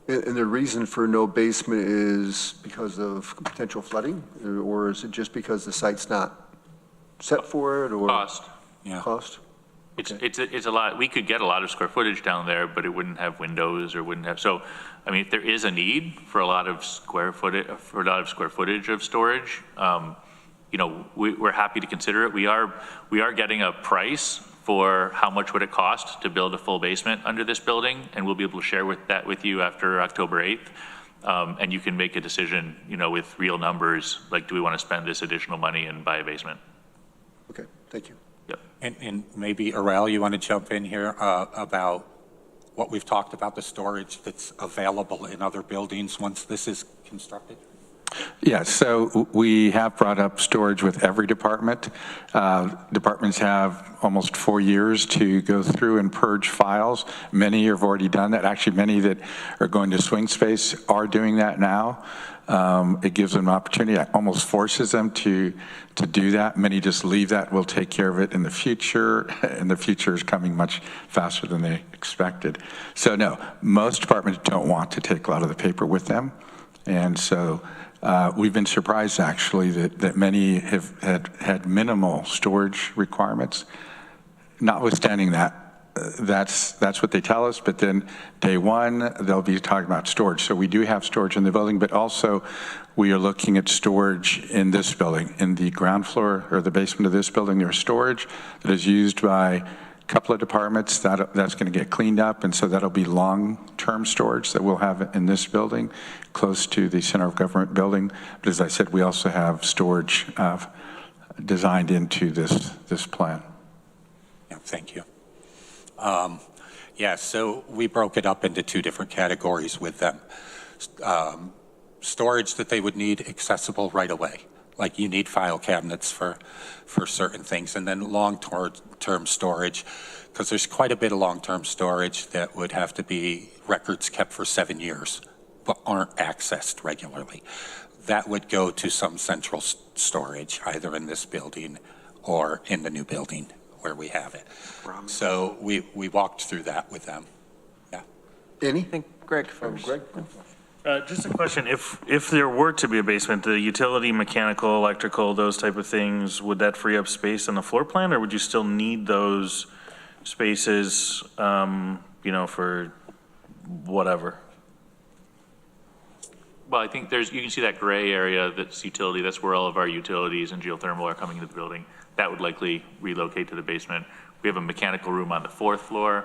And the reason for no basement is because of potential flooding, or is it just because the site's not set for it, or? Cost. Yeah. Cost? It's a lot. We could get a lot of square footage down there, but it wouldn't have windows or wouldn't have. So, I mean, if there is a need for a lot of square footage of storage, you know, we're happy to consider it. We are getting a price for how much would it cost to build a full basement under this building, and we'll be able to share that with you after October 8th. And you can make a decision, you know, with real numbers, like, do we want to spend this additional money and buy a basement? Okay, thank you. Yep. And maybe, Aral, you want to jump in here about what we've talked about, the storage that's available in other buildings once this is constructed? Yeah, so we have brought up storage with every department. Departments have almost 4 years to go through and purge files. Many have already done that. Actually, many that are going to swing space are doing that now. It gives them an opportunity. It almost forces them to do that. Many just leave that. We'll take care of it in the future, and the future is coming much faster than they expected. So no, most departments don't want to take a lot of the paper with them, and so we've been surprised actually that many have had minimal storage requirements. Notwithstanding that, that's what they tell us, but then day one, they'll be talking about storage. So we do have storage in the building, but also we are looking at storage in this building. In the ground floor or the basement of this building, there's storage that is used by a couple of departments. That's going to get cleaned up, and so that'll be long-term storage that we'll have in this building, close to the Center of Government building. But as I said, we also have storage designed into this plan. Yeah, thank you. Yeah, so we broke it up into two different categories with them. Storage that they would need accessible right away, like you need file cabinets for certain things, and then long-term storage, because there's quite a bit of long-term storage that would have to be records kept for 7 years, but aren't accessed regularly. That would go to some central storage, either in this building or in the new building where we have it. So we walked through that with them. Yeah. Any? I think Greg first. Greg? Just a question, if there were to be a basement, the utility, mechanical, electrical, those type of things, would that free up space on the floor plan, or would you still need those spaces, you know, for whatever? Well, I think you can see that gray area that's utility. That's where all of our utilities and geothermal are coming into the building. That would likely relocate to the basement. We have a mechanical room on the 4th floor.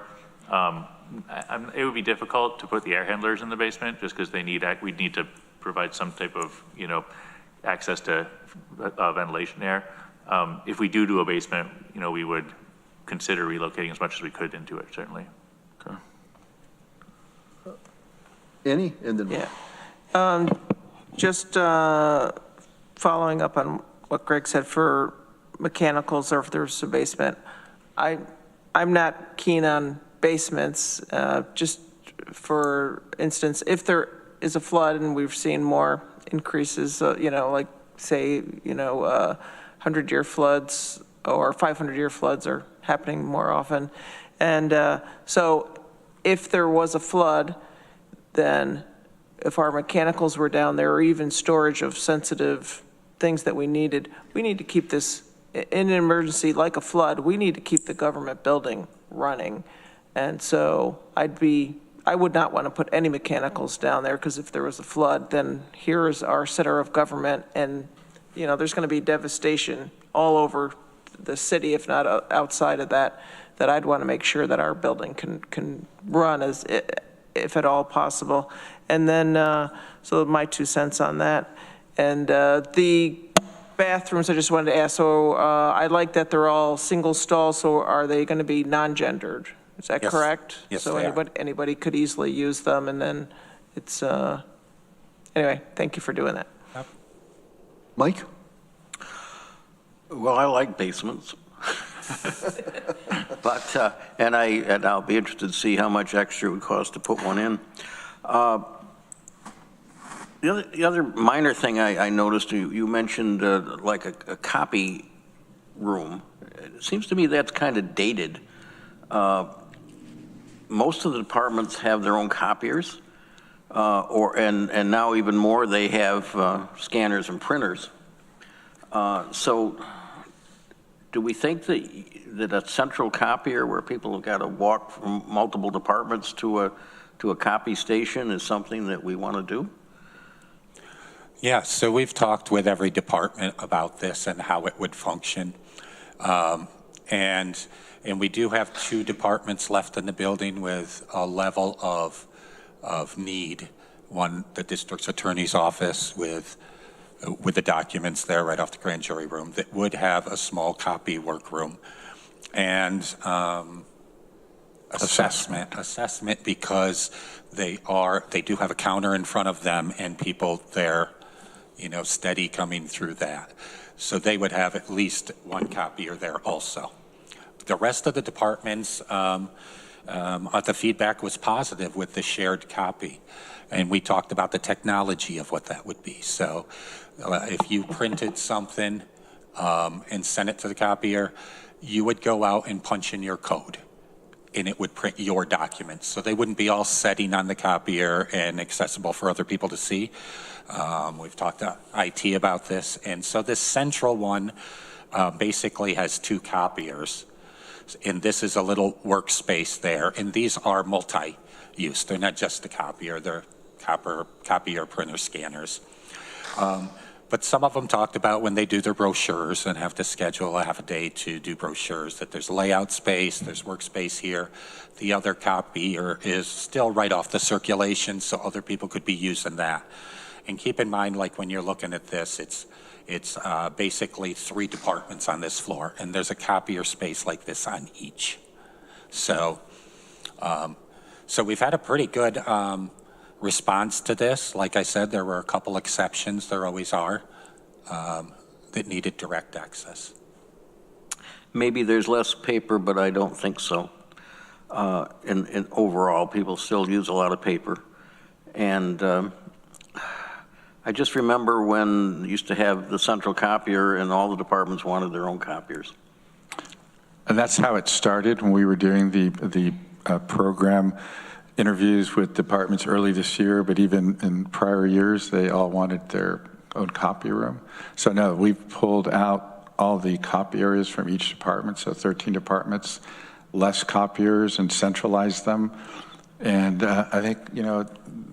It would be difficult to put the air handlers in the basement just because we'd need to provide some type of, you know, access to ventilation there. If we do a basement, you know, we would consider relocating as much as we could into it, certainly. Okay. Any? And then Yeah. Just following up on what Greg said for mechanicals, or if there's a basement, I'm not keen on basements. Just for instance, if there is a flood and we've seen more increases, you know, like say, you know, 100-year floods or 500-year floods are happening more often. And so if there was a flood, then if our mechanicals were down there, or even storage of sensitive things that we need to keep this, in an emergency like a flood, we need to keep the government building running. And so I would not want to put any mechanicals down there, because if there was a flood, then here is our center of government, and, you know, there's going to be devastation all over the city, if not outside of that I'd want to make sure that our building can run as, if at all possible. And then, so my 2 cents on that. And the bathrooms, I just wanted to ask, so I like that they're all single stalls, so are they going to be non-gendered? Is that correct? Yes, so they are. anybody could easily use them, and then it's, anyway, thank you for doing that. Yep. Mike? Well, I like basements. But, and I'll be interested to see how much extra it would cost to put one in. The other minor thing I noticed, you mentioned like a copy room. It seems to me that's kind of dated. Most of the departments have their own copiers, and now even more, they have scanners and printers. So do we think that a central copier where people have got to walk from multiple departments to a copy station is something that we want to do? Yeah, so we've talked with every department about this and how it would function. And we do have 2 departments left in the building with a level of need. One, the district's attorney's office with the documents there right off the grand jury room that would have a small copy workroom. And assessment because they do have a counter in front of them and people there, steady coming through that. So they would have at least one copier there also. The rest of the departments, the feedback was positive with the shared copy. And we talked about the technology of what that would be. So if you printed something and sent it to the copier, you would go out and punch in your code and it would print your documents. So they wouldn't be all setting on the copier and accessible for other people to see. We've talked to IT about this. And so this central one basically has 2 copiers. And this is a little workspace there. And these are multi-use. They're not just a copier. They're copier, printer, scanners. But some of them talked about when they do their brochures and have to schedule a half a day to do brochures, that there's layout space, there's workspace here. The other copier is still right off the circulation, so other people could be using that. And keep in mind, like when you're looking at this, it's basically 3 departments on this floor, and there's a copier space like this on each. So, so we've had a pretty good response to this. Like I said, there were a couple exceptions, there always are, that needed direct access. Maybe there's less paper, but I don't think so. In overall, people still use a lot of paper. And I just remember when you used to have the central copier and all the departments wanted their own copiers. And that's how it started when we were doing the program interviews with departments early this year, but even in prior years, they all wanted their own copy room. So no, we've pulled out all the copy areas from each department, so 13 departments, less copiers and centralized them. And I think,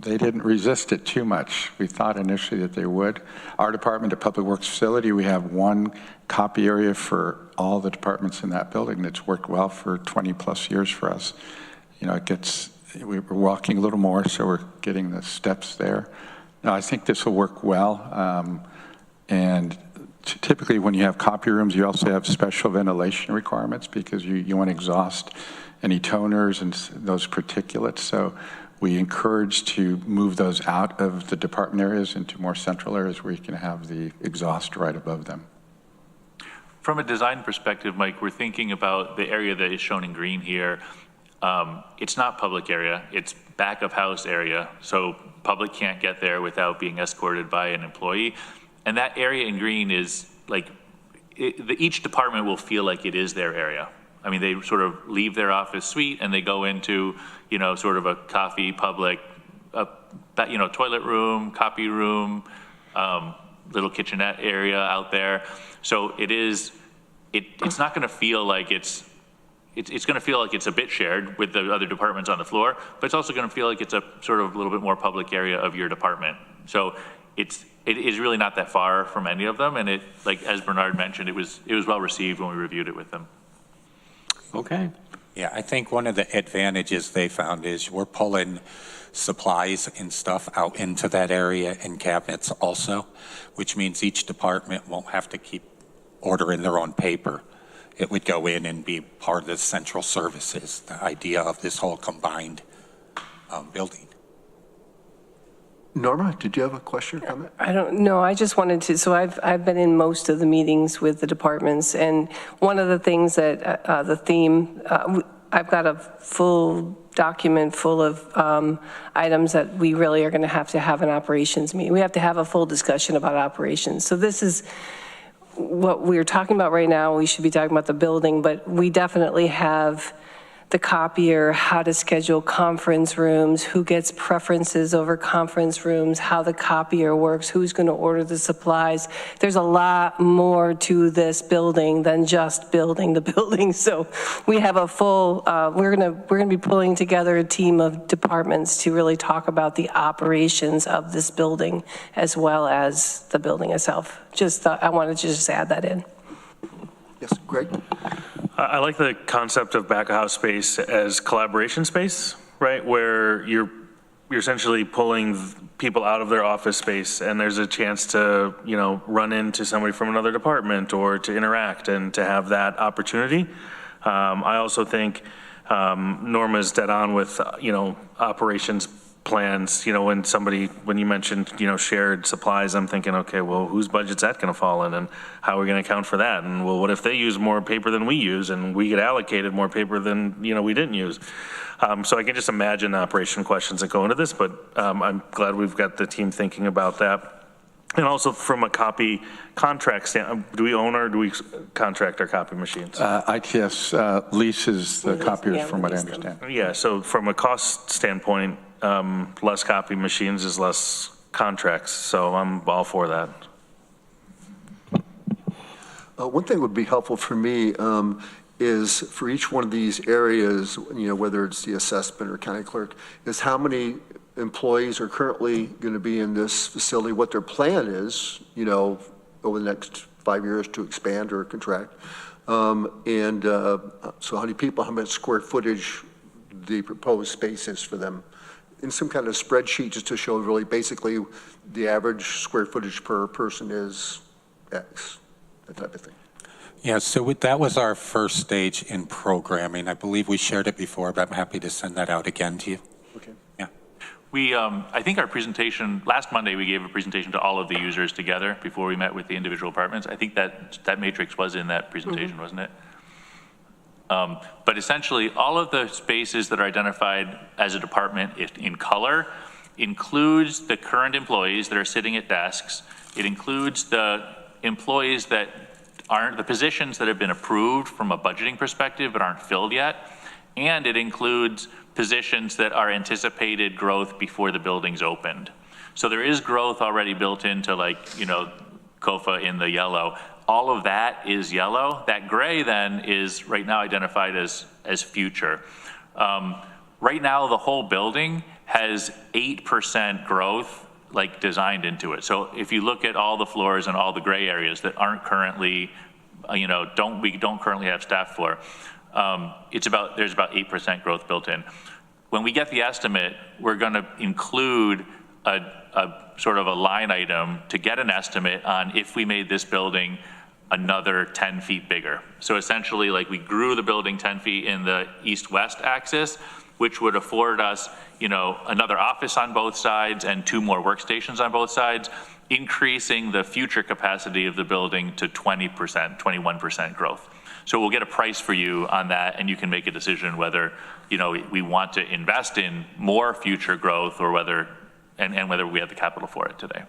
they didn't resist it too much. We thought initially that they would. Our department, the Public Works facility, we have 1 copy area for all the departments in that building. That's worked well for 20 plus years for us. We're walking a little more, so we're getting the steps there. No, I think this will work well. And typically when you have copy rooms, you also have special ventilation requirements because you want to exhaust any toners and those particulates. So we encourage to move those out of the department areas into more central areas where you can have the exhaust right above them. From a design perspective, Mike, we're thinking about the area that is shown in green here. It's not public area, it's back of house area. So public can't get there without being escorted by an employee. And that area in green is like, each department will feel like it is their area. I mean, they sort of leave their office suite and they go into, sort of a coffee, public, toilet room, copy room, little kitchenette area out there. So it's not going to feel like it's going to feel like it's a bit shared with the other departments on the floor, but it's also going to feel like it's a sort of a little bit more public area of your department. So it is really not that far from any of them. And it, like, as Bernard mentioned, it was well received when we reviewed it with them. Okay. Yeah, I think one of the advantages they found is we're pulling supplies and stuff out into that area and cabinets also, which means each department won't have to keep ordering their own paper. It would go in and be part of the central services, the idea of this whole combined building. Norma, did you have a question or comment? I don't know. I just wanted to, so I've been in most of the meetings with the departments, and one of the things that the theme, I've got a full document full of items that we really are going to have an operations meeting. We have to have a full discussion about operations. So this is what we're talking about right now. We should be talking about the building, but we definitely have the copier, how to schedule conference rooms, who gets preferences over conference rooms, how the copier works, who's going to order the supplies. There's a lot more to this building than just building the building. So we have a full, we're going to be pulling together a team of departments to really talk about the operations of this building as well as the building itself. Just thought, I wanted to just add that in. Yes, Greg? I like the concept of back of house space as collaboration space, right? Where you're essentially pulling people out of their office space, and there's a chance to, you know, run into somebody from another department or to interact and to have that opportunity. I also think Norma's dead on with, you know, operations plans. You know, when you mentioned, you know, shared supplies, I'm thinking, okay, well, whose budget's that going to fall in, and how are we going to account for that? And well, what if they use more paper than we use, and we get allocated more paper than, you know, we didn't use? So I can just imagine the operation questions that go into this, but I'm glad we've got the team thinking about that. And also from a copy contract standpoint, do we own or do we contract our copy machines? ITS leases the copiers, from what I understand. Yeah, so from a cost standpoint, less copy machines is less contracts, so I'm all for that. One thing would be helpful for me is for each one of these areas, you know, whether it's the assessment or county clerk, is how many employees are currently going to be in this facility, what their plan is, you know, over the next 5 years to expand or contract. So how many people, how much square footage the proposed space is for them, in some kind of spreadsheet, just to show really basically the average square footage per person is X, that type of thing. Yeah, so that was our first stage in programming. I believe we shared it before, but I'm happy to send that out again to you. Okay. Yeah. We, I think our presentation, last Monday, we gave a presentation to all of the users together before we met with the individual departments. I think that matrix was in that presentation, wasn't it? But essentially, all of the spaces that are identified as a department in color includes the current employees that are sitting at desks. It includes the employees that aren't, the positions that have been approved from a budgeting perspective but aren't filled yet. And it includes positions that are anticipated growth before the building's opened. So there is growth already built into, like, you know, COFA in the yellow. All of that is yellow. That gray then is right now identified as future. Right now, the whole building has 8% growth like designed into it. So if you look at all the floors and all the gray areas that aren't currently, you know, we don't currently have staff for, there's about 8% growth built in. When we get the estimate, we're going to include a sort of a line item to get an estimate on if we made this building another 10 feet bigger. So essentially, like, we grew the building 10 feet in the east-west axis, which would afford us, you know, another office on both sides and 2 more workstations on both sides, increasing the future capacity of the building to 20%, 21% growth. So we'll get a price for you on that, and you can make a decision whether, you know, we want to invest in more future growth or whether, and whether we have the capital for it today.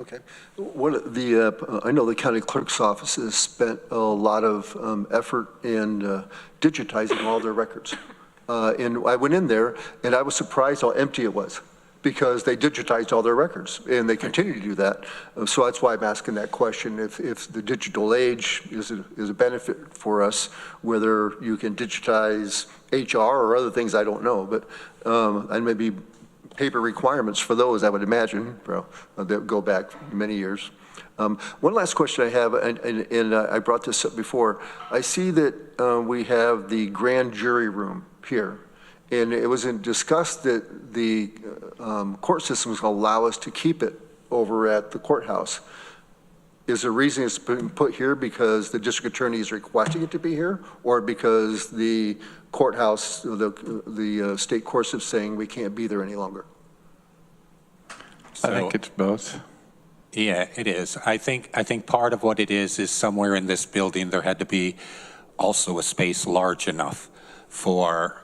Okay. I know the county clerk's office has spent a lot of effort in digitizing all their records. And I went in there and I was surprised how empty it was, because they digitized all their records and they continue to do that. So that's why I'm asking that question. If the digital age is a benefit for us, whether you can digitize HR or other things, I don't know, but and maybe paper requirements for those, I would imagine, that go back many years. One last question I have, and I brought this up before. I see that we have the grand jury room here, and it was discussed that the court system is going to allow us to keep it over at the courthouse. Is the reason it's been put here because the district attorney is requesting it to be here, or because the courthouse, the state courts is saying we can't be there any longer? I think it's both. Yeah, it is. I think part of what it is somewhere in this building there had to be also a space large enough for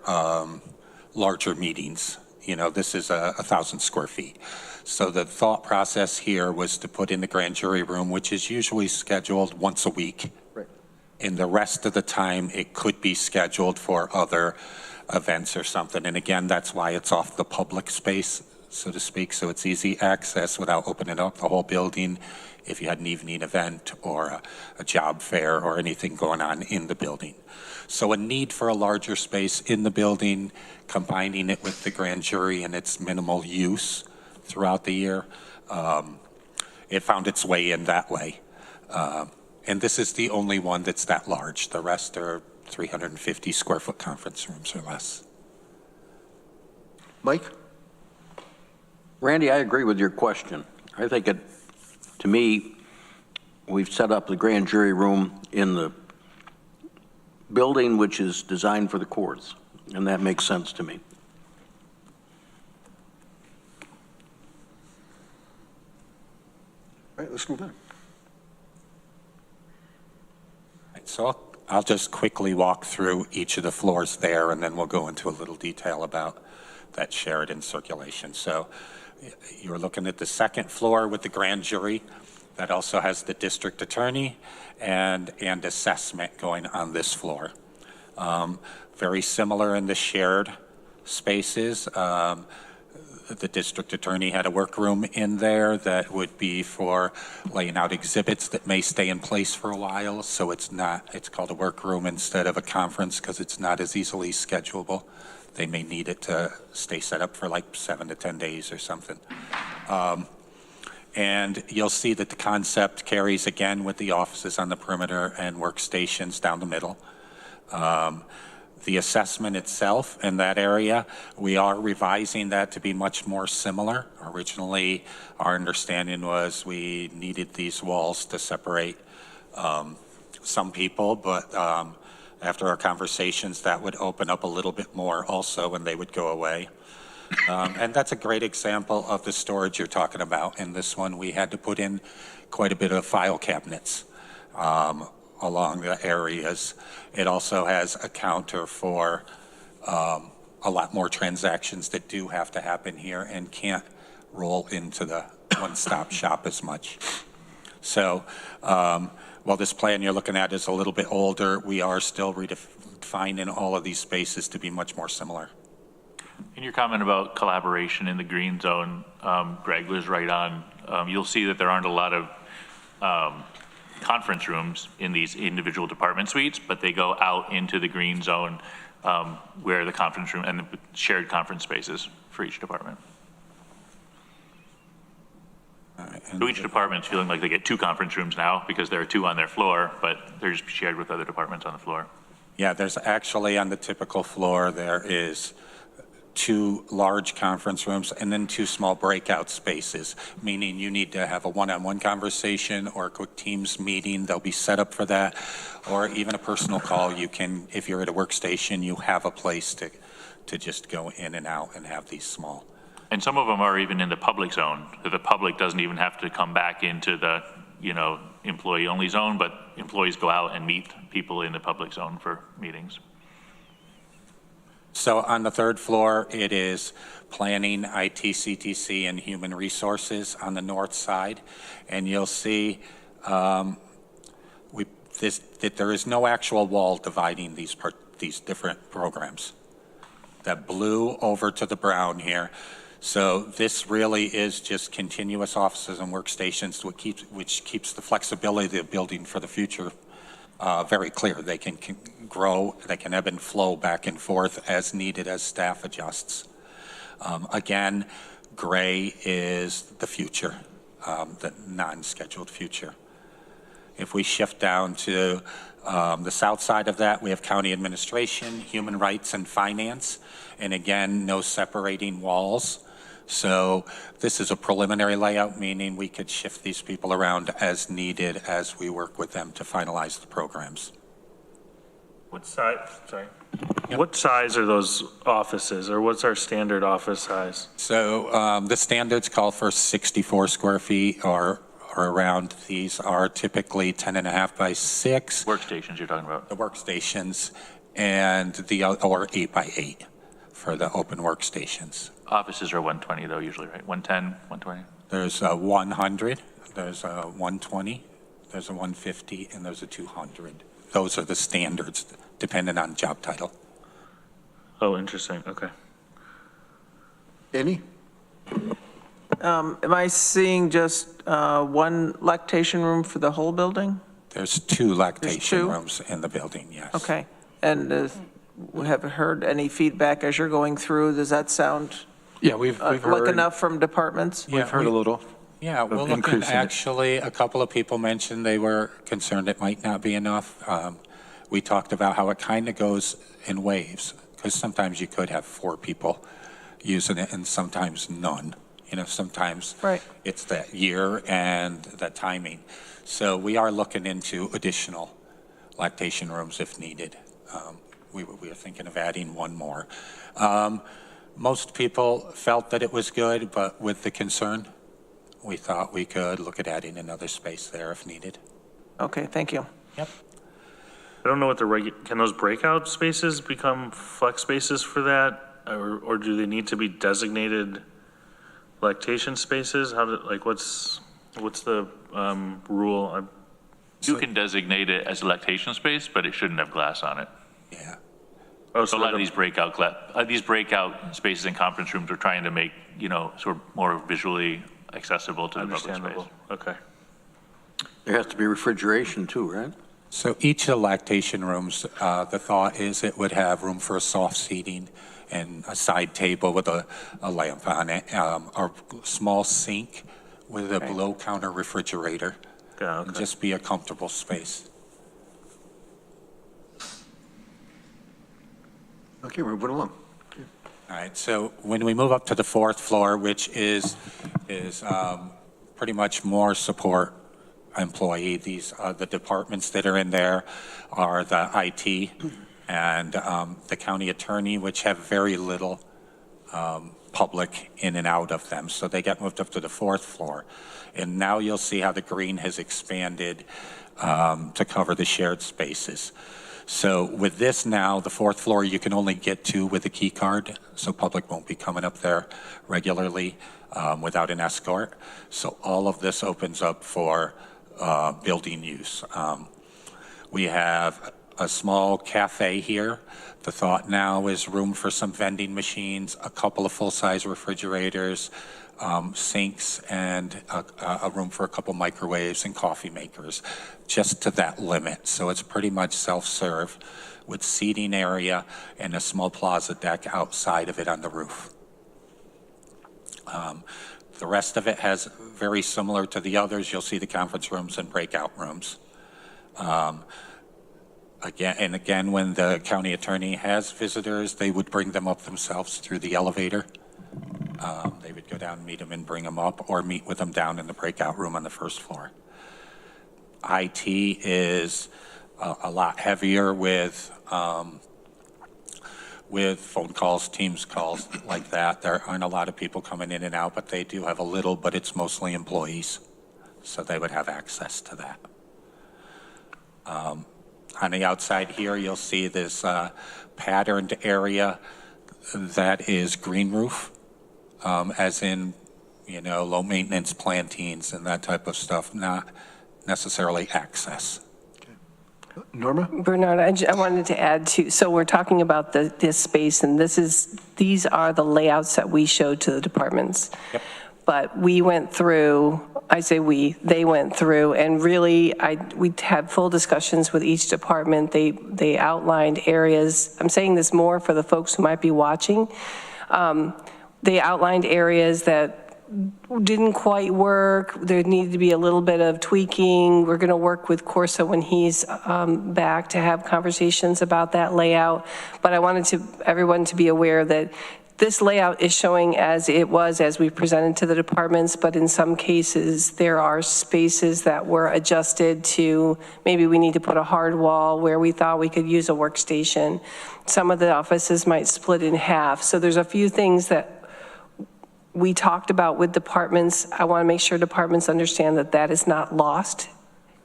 larger meetings. You know, this is 1,000 square feet. So the thought process here was to put in the grand jury room, which is usually scheduled once a week. Right. And the rest of the time, it could be scheduled for other events or something. And again, that's why it's off the public space, so to speak. So it's easy access without opening up the whole building if you had an evening event or a job fair or anything going on in the building. So a need for a larger space in the building, combining it with the grand jury and its minimal use throughout the year, it found its way in that way. And this is the only one that's that large. The rest are 350 square foot conference rooms or less. Mike? Randy, I agree with your question. I think to me, we've set up the grand jury room in the building which is designed for the courts, and that makes sense to me. All right, let's move on. So I'll just quickly walk through each of the floors there, and then we'll go into a little detail about that Sheridan circulation. So you're looking at the second floor with the grand jury. That also has the district attorney and assessment going on this floor. Very similar in the shared spaces. The district attorney had a workroom in there that would be for laying out exhibits that may stay in place for a while. So it's called a workroom instead of a conference because it's not as easily schedulable. They may need it to stay set up for like 7 to 10 days or something. And you'll see that the concept carries again with the offices on the perimeter and workstations down the middle. The assessment itself in that area, we are revising that to be much more similar. Originally, our understanding was we needed these walls to separate some people, but after our conversations, that would open up a little bit more also, and they would go away. And that's a great example of the storage you're talking about. In this one, we had to put in quite a bit of file cabinets along the areas. It also has a counter for a lot more transactions that do have to happen here and can't roll into the one-stop shop as much. So while this plan you're looking at is a little bit older, we are still redefining all of these spaces to be much more similar. In your comment about collaboration in the green zone, Greg was right on. You'll see that there aren't a lot of conference rooms in these individual department suites, but they go out into the green zone where the conference room and the shared conference spaces for each department. So each department's feeling like they get 2 conference rooms now because there are 2 on their floor, but they're just shared with other departments on the floor. Yeah, there's actually on the typical floor, there is 2 large conference rooms and then 2 small breakout spaces, meaning you need to have a one-on-one conversation or a quick Teams meeting. They'll be set up for that, or even a personal call. You can, if you're at a workstation, you have a place to just go in and out and have these small. And some of them are even in the public zone. The public doesn't even have to come back into the, employee-only zone, but employees go out and meet people in the public zone for meetings. So on the 3rd floor, it is planning, IT, CTC, and human resources on the north side. And you'll see that there is no actual wall dividing these different programs. That blue over to the brown here. So this really is just continuous offices and workstations, which keeps the flexibility of the building for the future very clear. They can grow, they can ebb and flow back and forth as needed as staff adjusts. Again, gray is the future, the non-scheduled future. If we shift down to the south side of that, we have county administration, human rights, and finance. And again, no separating walls. So this is a preliminary layout, meaning we could shift these people around as needed as we work with them to finalize the programs. What size, sorry, what size are those offices, or what's our standard office size? So the standards call for 64 square feet or around. These are typically 10.5 by 6. Workstations you're talking about? The workstations, and or 8 by 8 for the open workstations. Offices are 120 though, usually, right? 110, 120? There's a 100, there's a 120, there's a 150, and there's a 200. Those are the standards, depending on job title. Oh, interesting, okay. Any? Am I seeing just one lactation room for the whole building? There's 2 lactation two? rooms in the building, yes. Okay. And have you heard any feedback as you're going through? Does that sound Yeah, we've like heard. enough from departments? We've heard a little. Yeah, we're looking, increasing it. actually, a couple of people mentioned they were concerned it might not be enough. We talked about how it kind of goes in waves, because sometimes you could have 4 people using it and sometimes none. You know, sometimes Right. it's that year and that timing. So we are looking into additional lactation rooms if needed. We are thinking of adding 1 more. Most people felt that it was good, but with the concern, we thought we could look at adding another space there if needed. Okay, thank you. Yep. I don't know what can those breakout spaces become flex spaces for that? Or do they need to be designated lactation spaces? What's the rule? You can designate it as a lactation space, but it shouldn't have glass on it. Yeah. Oh, So a lot of these breakout spaces in conference rooms are trying to make, sort of more visually accessible to the public space. Understandable, okay. There has to be refrigeration too, right? So each of the lactation rooms, the thought is it would have room for a soft seating and a side table with a lamp on it, a small sink with a below-counter refrigerator, Yeah, and okay. just be a comfortable space. Okay, we're moving along. All right, so when we move up to the 4th floor, which is pretty much more support employee, the departments that are in there are the IT and the county attorney, which have very little public in and out of them. So they get moved up to the 4th floor. And now you'll see how the green has expanded to cover the shared spaces. So with this now, the 4th floor, you can only get to with a key card, so public won't be coming up there regularly without an escort. So all of this opens up for building use. We have a small cafe here. The thought now is room for some vending machines, a couple of full-size refrigerators, sinks, and a room for a couple microwaves and coffee makers, just to that limit. So it's pretty much self-serve with seating area and a small plaza deck outside of it on the roof. The rest of it has very similar to the others. You'll see the conference rooms and breakout rooms. Again, when the county attorney has visitors, they would bring them up themselves through the elevator. They would go down and meet them and bring them up, or meet with them down in the breakout room on the 1st floor. IT is a lot heavier with phone calls, Teams calls, like that. There aren't a lot of people coming in and out, but they do have a little, but it's mostly employees. So they would have access to that. On the outside here, you'll see this patterned area that is green roof, as in, low maintenance plantings and that type of stuff, not necessarily access. Norma? Bernard, I wanted to add to, so we're talking about this space, and these are the layouts that we showed to the departments. Yep. But we went through, they went through, and really, we had full discussions with each department. They outlined areas. I'm saying this more for the folks who might be watching. They outlined areas that didn't quite work. There needed to be a little bit of tweaking. We're going to work with Corsa when he's back to have conversations about that layout. But I wanted everyone to be aware that this layout is showing as it was, as we presented to the departments, but in some cases, there are spaces that were adjusted to, maybe we need to put a hard wall where we thought we could use a workstation. Some of the offices might split in half. So there's a few things that we talked about with departments. I want to make sure departments understand that that is not lost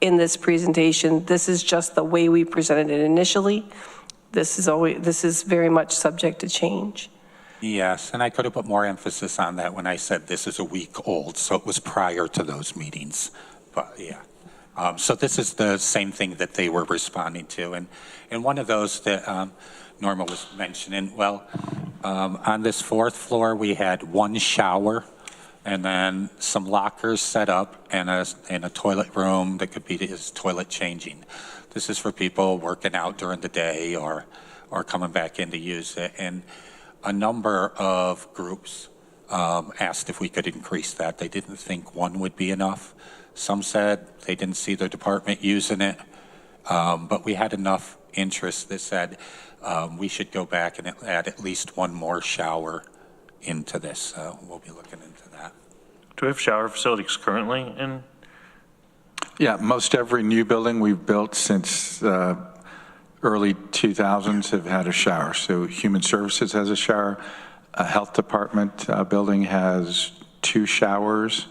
in this presentation. This is just the way we presented it initially. This is very much subject to change. Yes, and I could have put more emphasis on that when I said this is a week old, so it was prior to those meetings. But yeah, so this is the same thing that they were responding to. And one of those that Norma was mentioning, well, on this 4th floor, we had one shower and then some lockers set up and a toilet room that could be his toilet changing. This is for people working out during the day or coming back in to use it. And a number of groups asked if we could increase that. They didn't think one would be enough. Some said they didn't see their department using it, but we had enough interest that said we should go back and add at least one more shower into this. We'll be looking into that. Do we have shower facilities currently in? Yeah, most every new building we've built since early 2000s have had a shower. So Human Services has a shower. A health department building has 2 showers.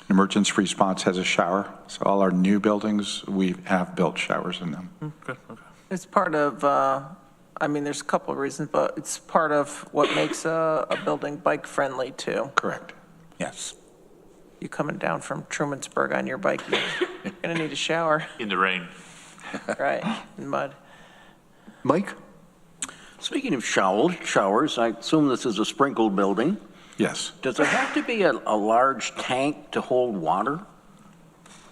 Emergency response has a shower. So all our new buildings, we have built showers in them. Good, okay. It's part of, I mean, there's a couple of reasons, but it's part of what makes a building bike-friendly, too. Correct. Yes. You coming down from Trumansburg on your bike, you're going to need a shower. In the rain. Right, in mud. Mike? Speaking of showers, I assume this is a sprinkled building. Yes. Does there have to be a large tank to hold water?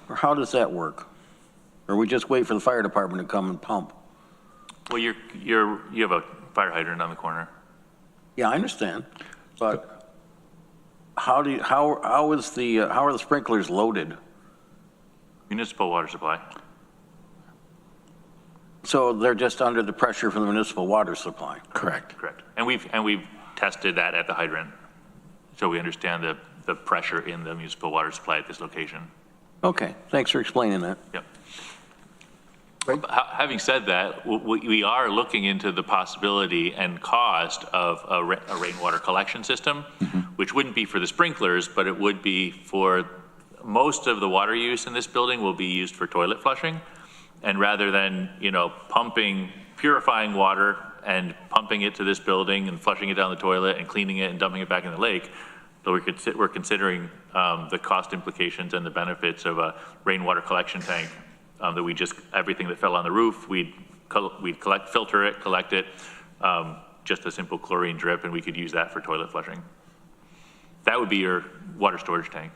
Or how does that work? Or we just wait for the fire department to come and pump? Well, you have a fire hydrant on the corner. Yeah, I understand, but how are the sprinklers loaded? Municipal water supply. So they're just under the pressure from the municipal water supply? Correct. Correct. And we've tested that at the hydrant. So we understand the pressure in the municipal water supply at this location. Okay, thanks for explaining that. Yep. Having said that, we are looking into the possibility and cost of a rainwater collection system, which wouldn't be for the sprinklers, but it would be for most of the water use in this building will be used for toilet flushing. And rather than, purifying water and pumping it to this building and flushing it down the toilet and cleaning it and dumping it back in the lake, so we're considering the cost implications and the benefits of a rainwater collection tank. That we just, everything that fell on the roof, we'd filter it, collect it, just a simple chlorine drip, and we could use that for toilet flushing. That would be your water storage tank.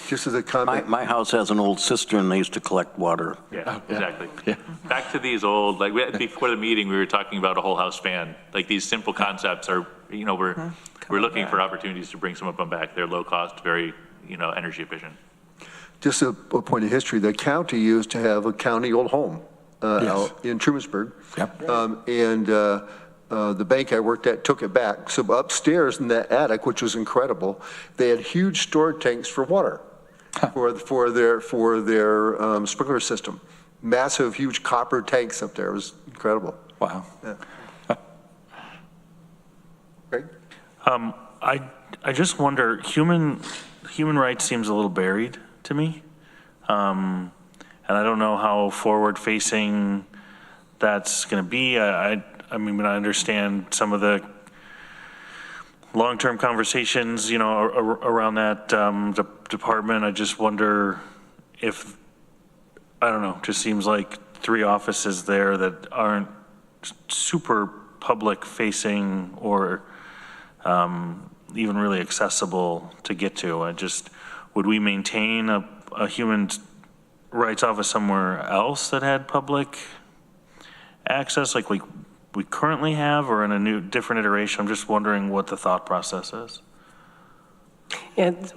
Just as a comment. My house has an old cistern they used to collect water. Yeah, exactly. Yeah. Back to these old, before the meeting, we were talking about a whole house fan. Like these simple concepts are, we're looking for opportunities to bring some of them back. They're low cost, very, energy efficient. Just a point of history, the county used to have a county old home out in Trumansburg. Yep. And the bank I worked at took it back. So upstairs in that attic, which was incredible, they had huge storage tanks for water for their sprinkler system. Massive, huge copper tanks up there. It was incredible. Wow. Yeah. Greg? I just wonder, human rights seems a little buried to me. And I don't know how forward-facing that's going to be. I mean, I understand some of the long-term conversations, around that department. I just wonder if, I don't know, just seems like 3 offices there that aren't super public-facing or even really accessible to get to. Would we maintain a human rights office somewhere else that had public access like we currently have, or in a different iteration? I'm just wondering what the thought process is. And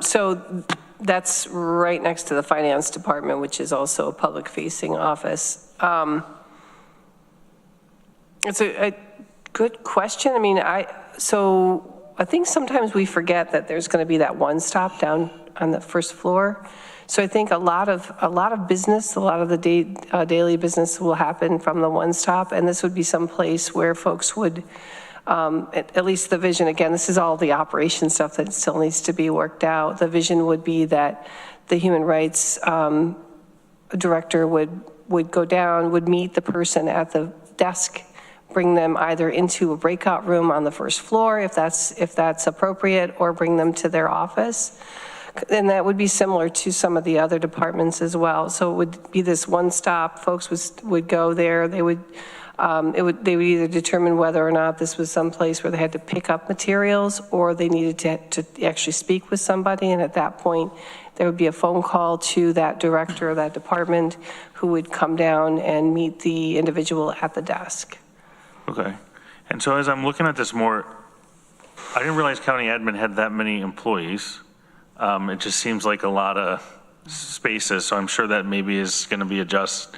so that's right next to the finance department, which is also a public-facing office. Good question. I mean, I think sometimes we forget that there's going to be that one stop down on the first floor. So I think a lot of business, a lot of the daily business will happen from the one stop, and this would be some place where folks would, at least the vision, again, this is all the operation stuff that still needs to be worked out. The vision would be that the human rights director would go down, would meet the person at the desk, bring them either into a breakout room on the first floor if that's appropriate, or bring them to their office. And that would be similar to some of the other departments as well. So it would be this one stop. Folks would go there. They would either determine whether or not this was some place where they had to pick up materials, or they needed to actually speak with somebody. And at that point, there would be a phone call to that director of that department who would come down and meet the individual at the desk. Okay. And so as I'm looking at this more, I didn't realize county admin had that many employees. It just seems like a lot of spaces, so I'm sure that maybe is going to be adjusted.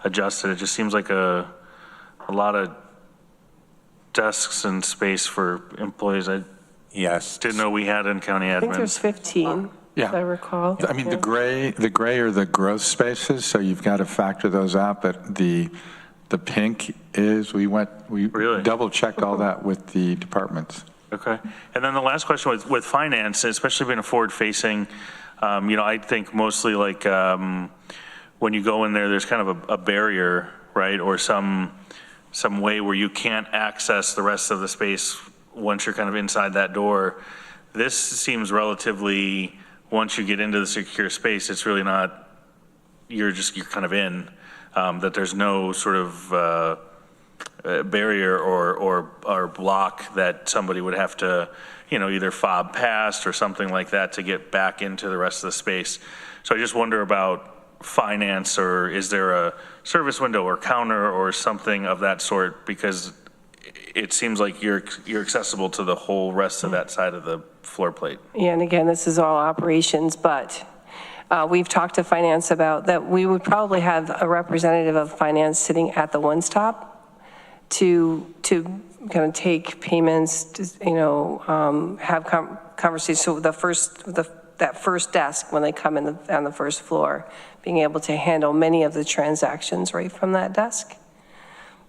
It just seems like a lot of desks and space for employees. I didn't know we had in county admin. I think there's 15, if I recall. I mean, the gray are the growth spaces, so you've got to factor those out, but the pink is, we Really? double checked all that with the departments. Okay. And then the last question with finance, especially being a forward-facing, I think mostly like when you go in there, there's kind of a barrier, right? Or some way where you can't access the rest of the space once you're kind of inside that door. This seems relatively, once you get into the secure space, it's really not, you're kind of in, that there's no sort of barrier or block that somebody would have to, either fob past or something like that to get back into the rest of the space. So I just wonder about finance, or is there a service window or counter or something of that sort? Because it seems like you're accessible to the whole rest of that side of the floor plate. Yeah, and again, this is all operations, but we've talked to finance about that. We would probably have a representative of finance sitting at the one stop to kind of take payments, have conversations. So that first desk, when they come in on the first floor, being able to handle many of the transactions right from that desk.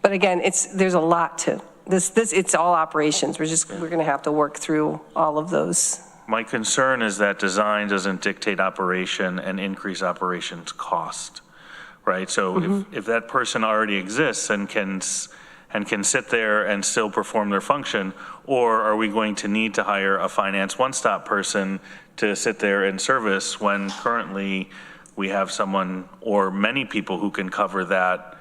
But again, there's a lot to this. It's all operations. We're going to have to work through all of those. My concern is that design doesn't dictate operation and increase operations cost, right? So if that person already exists and can sit there and still perform their function, or are we going to need to hire a finance one-stop person to sit there and service when currently we have someone or many people who can cover that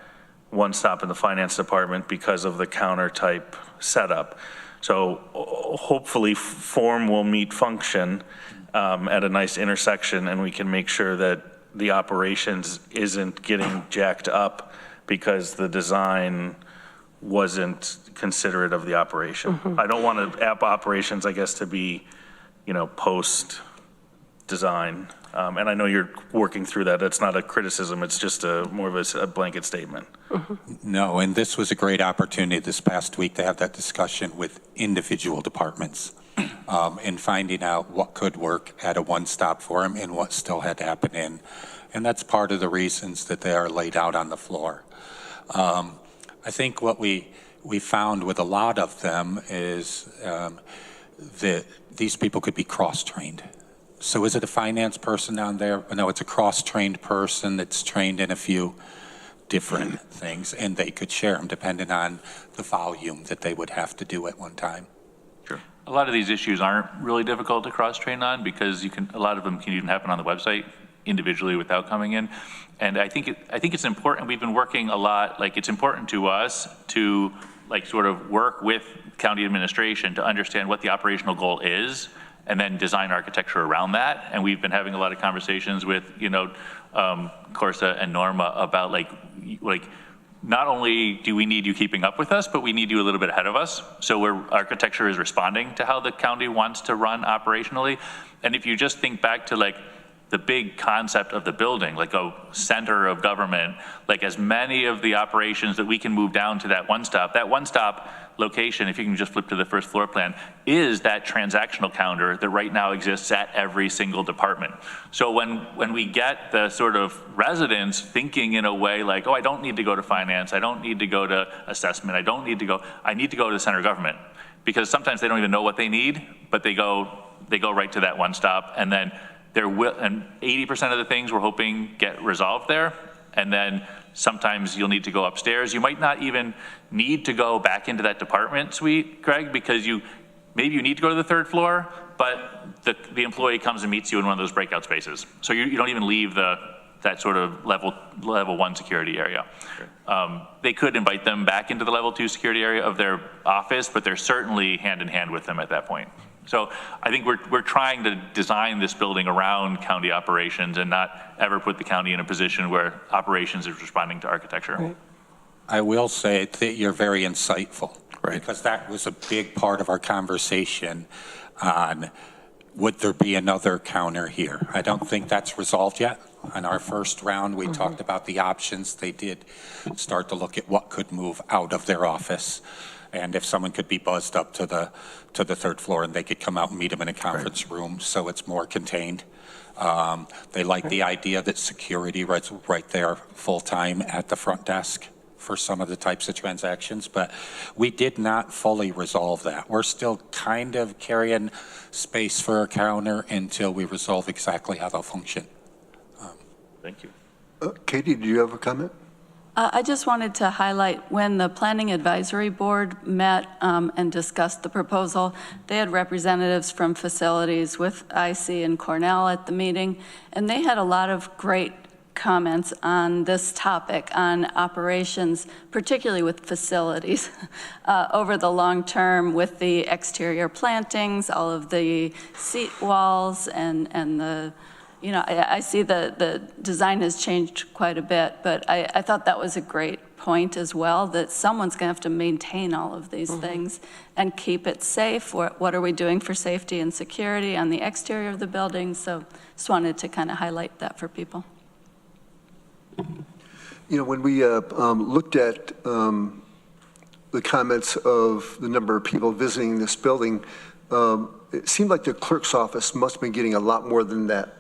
one-stop in the finance department because of the counter type setup? So hopefully form will meet function at a nice intersection, and we can make sure that the operations isn't getting jacked up because the design wasn't considerate of the operation. I don't want app operations, I guess, to be, post design. And I know you're working through that. That's not a criticism. It's just more of a blanket statement. No, and this was a great opportunity this past week to have that discussion with individual departments and finding out what could work at a one-stop for them and what still had to happen in. And that's part of the reasons that they are laid out on the floor. I think what we found with a lot of them is that these people could be cross-trained. So is it a finance person down there? No, it's a cross-trained person that's trained in a few different things, and they could share them depending on the volume that they would have to do at one time. Sure. A lot of these issues aren't really difficult to cross-train on because a lot of them can even happen on the website individually without coming in. And I think it's important. We've been working a lot, it's important to us to sort of work with county administration to understand what the operational goal is and then design architecture around that. And we've been having a lot of conversations with, Corsa and Norma about not only do we need you keeping up with us, but we need you a little bit ahead of us. So where architecture is responding to how the county wants to run operationally. And if you just think back to the big concept of the building, a center of government, as many of the operations that we can move down to that one stop location, if you can just flip to the first floor plan, is that transactional counter that right now exists at every single department. So when we get the sort of residents thinking in a way like, oh, I don't need to go to finance, I don't need to go to assessment, I need to go to center government, because sometimes they don't even know what they need, but they go right to that one stop, and then and 80% of the things we're hoping get resolved there. And then sometimes you'll need to go upstairs. You might not even need to go back into that department suite, Greg, because maybe you need to go to the third floor, but the employee comes and meets you in one of those breakout spaces. So you don't even leave that sort of level 1 security area. Sure. They could invite them back into the level 2 security area of their office, but they're certainly hand in hand with them at that point. So I think we're trying to design this building around county operations and not ever put the county in a position where operations is responding to architecture. Right. I will say that you're very insightful, right? Because that was a big part of our conversation on would there be another counter here? I don't think that's resolved yet. On our first round, we talked about the options. They did start to look at what could move out of their office, and if someone could be buzzed up to the third floor and they could come out and meet them in a conference room, so it's more contained. They like the idea that security right there full-time at the front desk for some of the types of transactions, but we did not fully resolve that. We're still kind of carrying space for a counter until we resolve exactly how they'll function. Thank you. Katie, do you have a comment? I just wanted to highlight when the Planning Advisory Board met and discussed the proposal, they had representatives from facilities with IC and Cornell at the meeting, and they had a lot of great comments on this topic, on operations, particularly with facilities over the long term with the exterior plantings, all of the seat walls, and the I see the design has changed quite a bit, but I thought that was a great point as well, that someone's going to have to maintain all of these things and keep it safe. What are we doing for safety and security on the exterior of the building? So just wanted to kind of highlight that for people. When we looked at the comments of the number of people visiting this building, it seemed like the clerk's office must have been getting a lot more than that.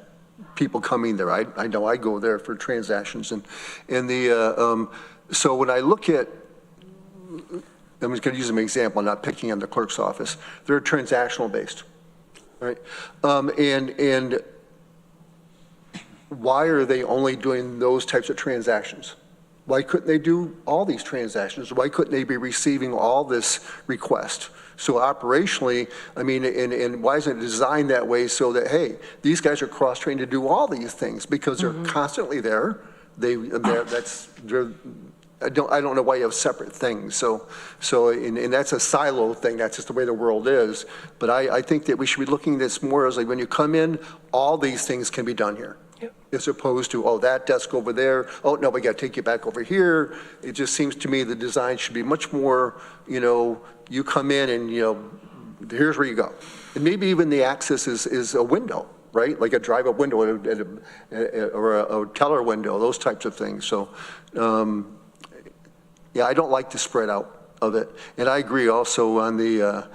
People coming there. I know I go there for transactions, and so when I look at, I'm just going to use an example, not picking on the clerk's office. They're transactional based, right? And why are they only doing those types of transactions? Why couldn't they do all these transactions? Why couldn't they be receiving all this request? So operationally, I mean, and why isn't it designed that way so that, hey, these guys are cross-trained to do all these things because they're constantly there. I don't know why you have separate things. So and that's a silo thing. That's just the way the world is. But I think that we should be looking at this more as like when you come in, all these things can be done here. Yep. As opposed to, oh, that desk over there, oh, no, we got to take you back over here. It just seems to me the design should be much more, you come in and, here's where you go. And maybe even the access is a window, right? Like a drive-up window or a teller window, those types of things. So, yeah, I don't like the spread out of it. And I agree also on the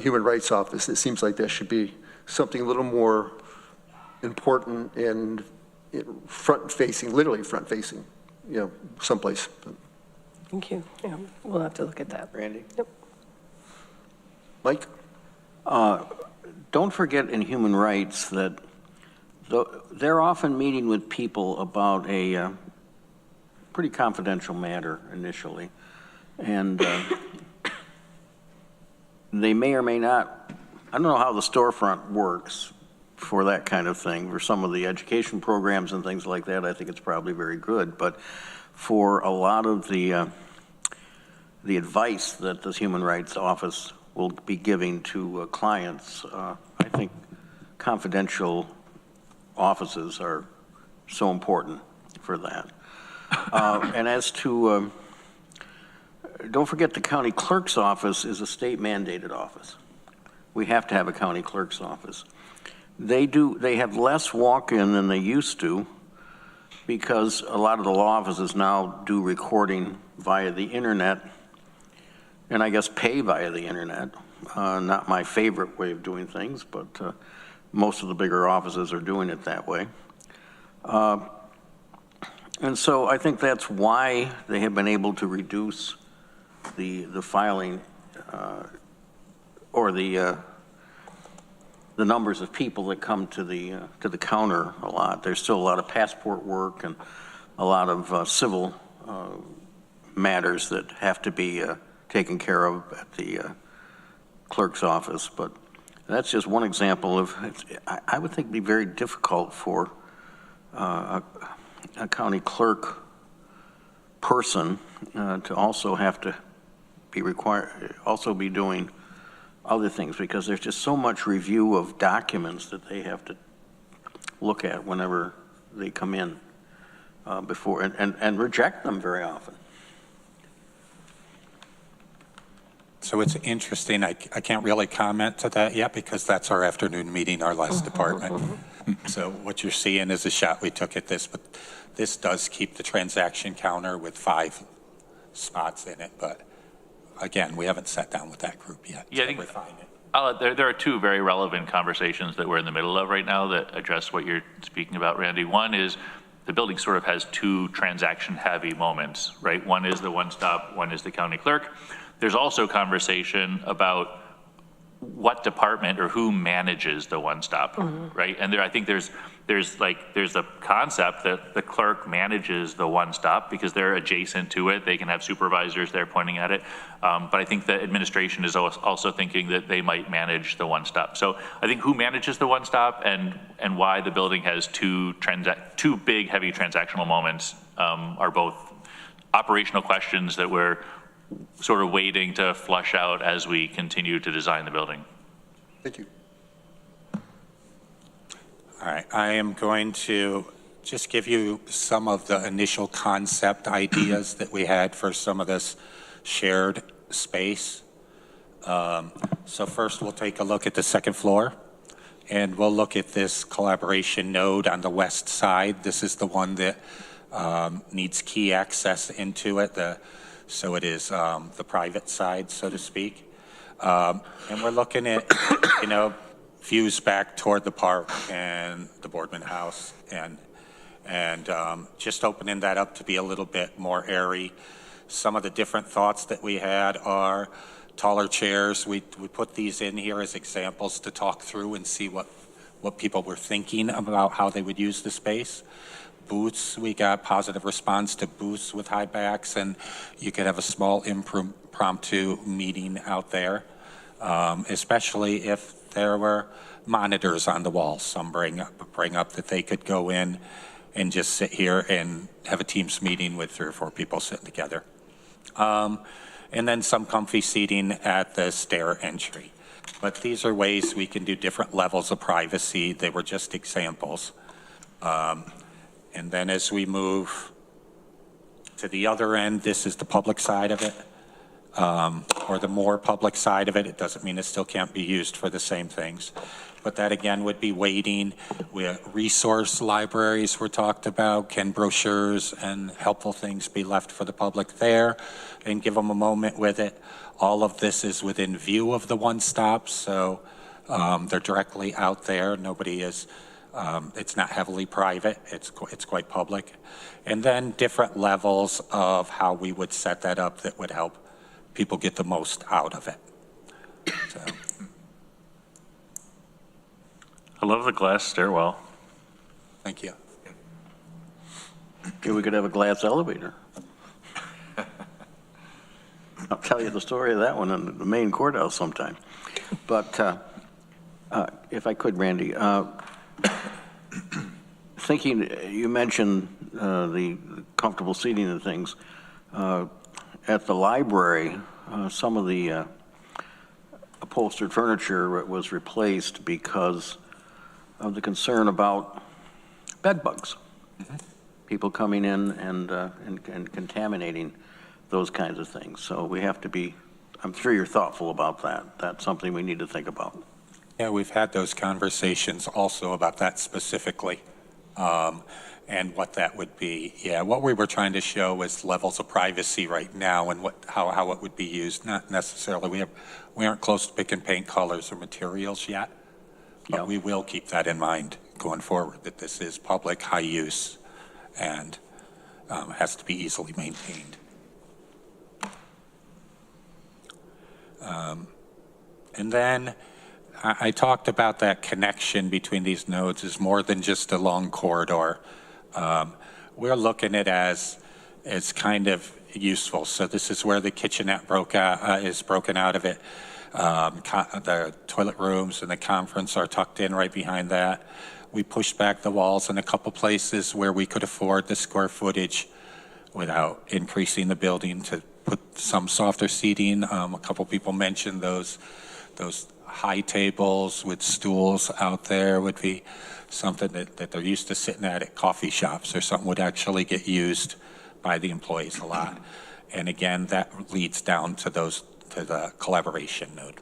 Human Rights Office. It seems like there should be something a little more important and front-facing, literally front-facing, someplace. Thank you. Yeah, we'll have to look at that. Randy? Yep. Mike? Don't forget in human rights that they're often meeting with people about a pretty confidential matter initially. And they may or may not, I don't know how the storefront works for that kind of thing. For some of the education programs and things like that, I think it's probably very good. But for a lot of the advice that this Human Rights Office will be giving to clients, I think confidential offices are so important for that. And as to, don't forget the county clerk's office is a state mandated office. We have to have a county clerk's office. They have less walk-in than they used to because a lot of the law offices now do recording via the internet. and I guess pay via the internet. Not my favorite way of doing things, but most of the bigger offices are doing it that way. And so I think that's why they have been able to reduce the filing or the numbers of people that come to the counter a lot. There's still a lot of passport work and a lot of civil matters that have to be taken care of at the clerk's office. But that's just one example of, I would think it'd be very difficult for a county clerk person to also have to be also be doing other things, because there's just so much review of documents that they have to look at whenever they come in before and reject them very often. So it's interesting. I can't really comment to that yet because that's our afternoon meeting, our last department. So what you're seeing is a shot we took at this, but this does keep the transaction counter with 5 spots in it. But again, we haven't sat down with that group yet. Yeah, I think there are 2 very relevant conversations that we're in the middle of right now that address what you're speaking about, Randy. One is the building sort of has 2 transaction-heavy moments, right? One is the one-stop, one is the county clerk. There's also conversation about what department or who manages the one-stop, right? And I think there's a concept that the clerk manages the one-stop because they're adjacent to it. They can have supervisors there pointing at it. But I think the administration is also thinking that they might manage the one-stop. So I think who manages the one-stop and why the building has 2 big, heavy transactional moments are both operational questions that we're sort of waiting to flush out as we continue to design the building. Thank you. All right, I am going to just give you some of the initial concept ideas that we had for some of this shared space. So first we'll take a look at the second floor, and we'll look at this collaboration node on the west side. This is the one that needs key access into it. So it is the private side, so to speak. And we're looking at, views back toward the park and the Boardman House and just opening that up to be a little bit more airy. Some of the different thoughts that we had are taller chairs. We put these in here as examples to talk through and see what people were thinking about how they would use the space. Booths, we got positive response to booths with high backs, and you could have a small impromptu meeting out there, especially if there were monitors on the walls. Some bring up that they could go in and just sit here and have a Teams meeting with 3 or 4 people sitting together. And then some comfy seating at the stair entry. But these are ways we can do different levels of privacy. They were just examples. And then as we move to the other end, this is the public side of it, or the more public side of it. It doesn't mean it still can't be used for the same things. But that again would be waiting. Resource libraries were talked about. Can brochures and helpful things be left for the public there and give them a moment with it? All of this is within view of the one-stop, so they're directly out there. Nobody is... it's not heavily private, it's quite public. And then different levels of how we would set that up that would help people get the most out of it. So. I love the glass stairwell. Thank you. Maybe we could have a glass elevator. I'll tell you the story of that one in the main courthouse sometime. But if I could, Randy, thinking, you mentioned the comfortable seating and things. At the library, some of the upholstered furniture was replaced because of the concern about bed bugs. Mm-hmm. People coming in and contaminating those kinds of things. So we have to be, I'm sure you're thoughtful about that. That's something we need to think about. Yeah, we've had those conversations also about that specifically. and what that would be. Yeah, what we were trying to show is levels of privacy right now and how it would be used. Not necessarily, we aren't close to picking paint colors or materials yet, but we will keep that in mind going forward, that this is public, high use, and has to be easily maintained. And then I talked about that connection between these nodes is more than just a long corridor. We're looking at it as kind of useful. So this is where the kitchenette is broken out of it. The toilet rooms and the conference are tucked in right behind that. We pushed back the walls in a couple places where we could afford the square footage without increasing the building to put some softer seating. A couple people mentioned those high tables with stools out there would be something that they're used to sitting at coffee shops or something would actually get used by the employees a lot. And again, that leads down to the collaboration node.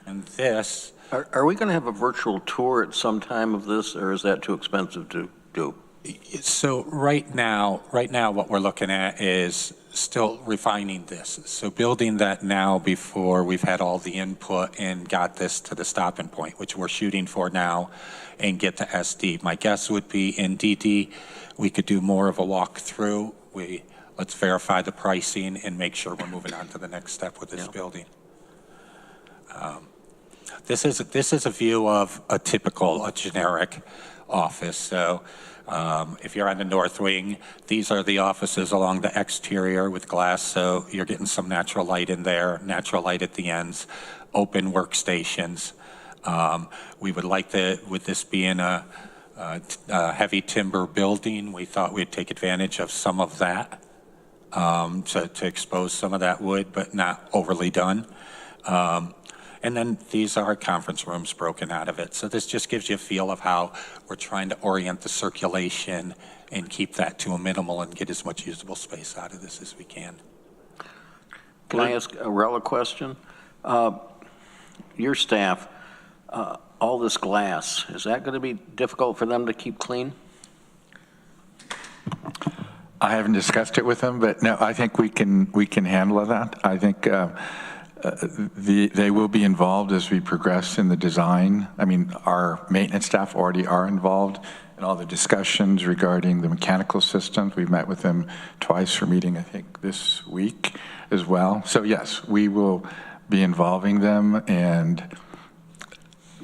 And this. Are we going to have a virtual tour at some time of this, or is that too expensive to do? So right now, what we're looking at is still refining this. So building that now before we've had all the input and got this to the stopping point, which we're shooting for now, and get to SD. My guess would be in DD, we could do more of a walkthrough. Let's verify the pricing and make sure we're moving on to the next step with this building. This is a view of a generic office. So if you're on the north wing, these are the offices along the exterior with glass. So you're getting some natural light in there, natural light at the ends, open workstations. We would like with this being a heavy timber building, we thought we'd take advantage of some of that to expose some of that wood, but not overly done. And then these are conference rooms broken out of it. So this just gives you a feel of how we're trying to orient the circulation and keep that to a minimal and get as much usable space out of this as we can. Can I ask a Rella question? Your staff, all this glass, is that going to be difficult for them to keep clean? I haven't discussed it with them, but no, I think we can handle that. I think they will be involved as we progress in the design. I mean, our maintenance staff already are involved in all the discussions regarding the mechanical systems. We've met with them twice for meeting, I think, this week as well. So yes, we will be involving them. And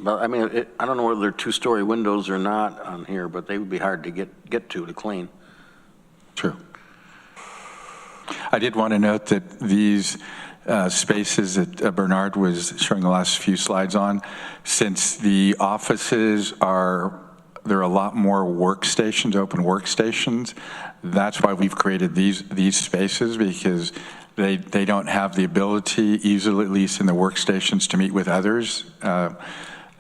But I mean, I don't know whether they're two-story windows or not on here, but they would be hard to get to clean. True. I did want to note that these spaces that Bernard was showing the last few slides on, since the offices there are a lot more workstations, open workstations. That's why we've created these spaces, because they don't have the ability easily, at least in the workstations, to meet with others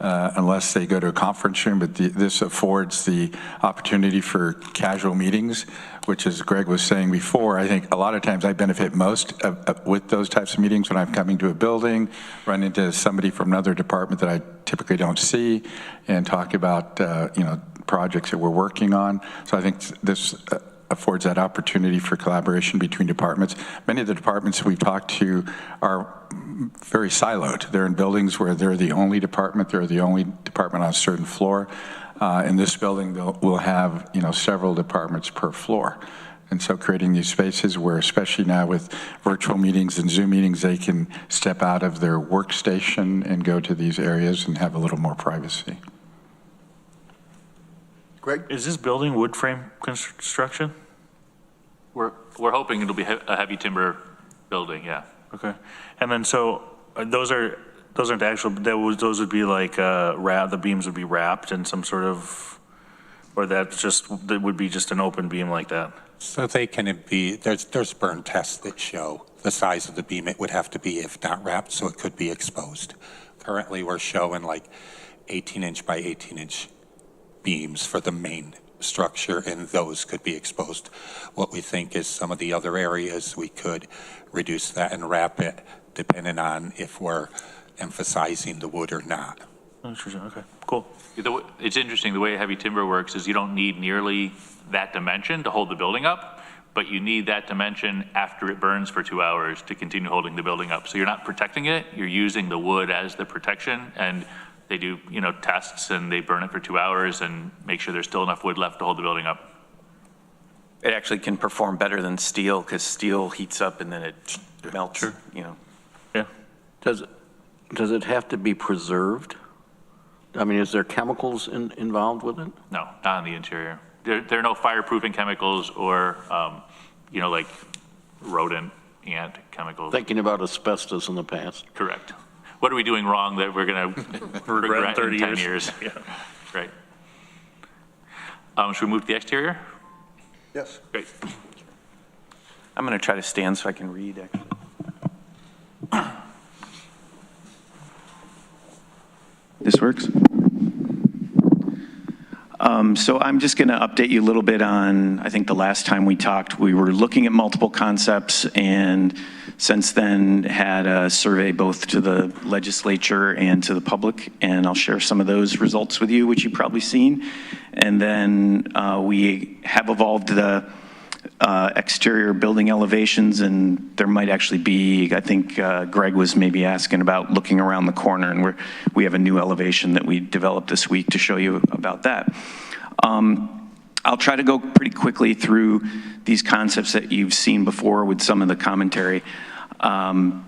unless they go to a conference room. But this affords the opportunity for casual meetings, which, as Greg was saying before, I think a lot of times I benefit most with those types of meetings when I'm coming to a building, run into somebody from another department that I typically don't see, and talk about projects that we're working on. So I think this affords that opportunity for collaboration between departments. Many of the departments we've talked to are very siloed. They're in buildings where they're the only department, they're the only department on a certain floor. In this building, we'll have several departments per floor. And so creating these spaces where, especially now with virtual meetings and Zoom meetings, they can step out of their workstation and go to these areas and have a little more privacy. Greg? Is this building wood frame construction? We're hoping it'll be a heavy timber building, yeah. Okay. And then so those aren't actual, those would be like the beams would be wrapped in some sort of, or that would be just an open beam like that? So they can be, there's burn tests that show the size of the beam it would have to be if not wrapped, so it could be exposed. Currently we're showing like 18-inch by 18-inch beams for the main structure, and those could be exposed. What we think is some of the other areas we could reduce that and wrap it, depending on if we're emphasizing the wood or not. Okay, cool. It's interesting, the way heavy timber works is you don't need nearly that dimension to hold the building up, but you need that dimension after it burns for 2 hours to continue holding the building up. So you're not protecting it, you're using the wood as the protection, and they do, tests, and they burn it for 2 hours and make sure there's still enough wood left to hold the building up. It actually can perform better than steel because steel heats up and then it melts, Sure. Yeah. Does it have to be preserved? I mean, is there chemicals involved with it? No, not on the interior. There are no fireproofing chemicals or, like rodent, ant chemicals. Thinking about asbestos in the past. Correct. What are we doing wrong that we're going to regret in 10 years? Yeah. Right. Should we move to the exterior? Yes. Great. I'm going to try to stand so I can read, actually. This works? So I'm just going to update you a little bit on, I think the last time we talked, we were looking at multiple concepts, and since then had a survey both to the legislature and to the public, and I'll share some of those results with you, which you've probably seen. And then we have evolved the exterior building elevations, and there might actually be, I think Greg was maybe asking about looking around the corner, and we have a new elevation that we developed this week to show you about that. I'll try to go pretty quickly through these concepts that you've seen before with some of the commentary. When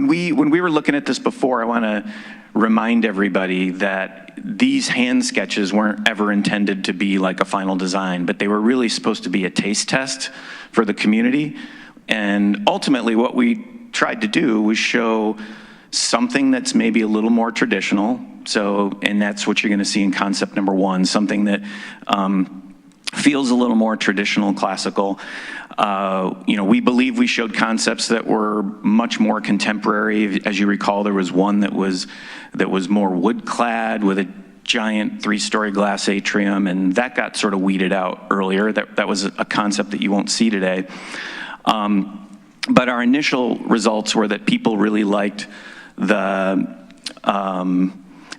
we were looking at this before, I want to remind everybody that these hand sketches weren't ever intended to be like a final design, but they were really supposed to be a taste test for the community. And ultimately what we tried to do was show something that's maybe a little more traditional. And that's what you're going to see in concept number one, something that feels a little more traditional, classical. We believe we showed concepts that were much more contemporary. As you recall, there was one that was more wood clad with a giant 3-story glass atrium, and that got sort of weeded out earlier. That was a concept that you won't see today. But our initial results were that people really liked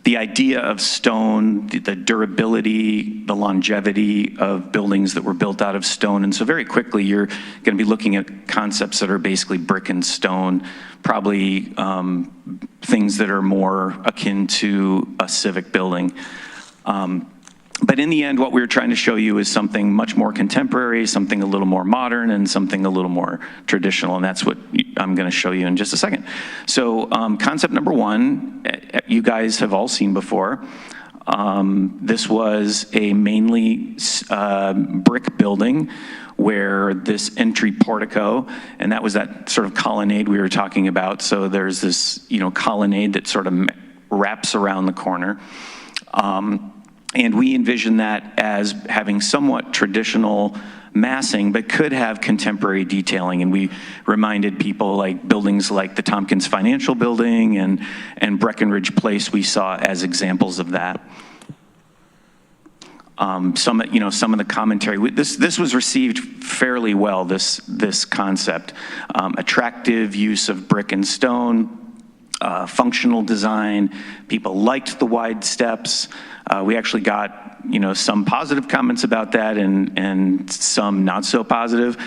the idea of stone, the durability, the longevity of buildings that were built out of stone. And so very quickly, you're going to be looking at concepts that are basically brick and stone, probably things that are more akin to a civic building. But in the end, what we were trying to show you is something much more contemporary, something a little more modern, and something a little more traditional, and that's what I'm going to show you in just a second. So concept number one, you guys have all seen before. This was a mainly brick building where this entry portico, and that was that sort of colonnade we were talking about. So there's this, colonnade that sort of wraps around the corner. And we envision that as having somewhat traditional massing, but could have contemporary detailing. And we reminded people like buildings like the Tompkins Financial Building and Breckenridge Place we saw as examples of that. Some of the commentary, this was received fairly well, this concept. Attractive use of brick and stone, functional design. People liked the wide steps. We actually got, some positive comments about that and some not so positive.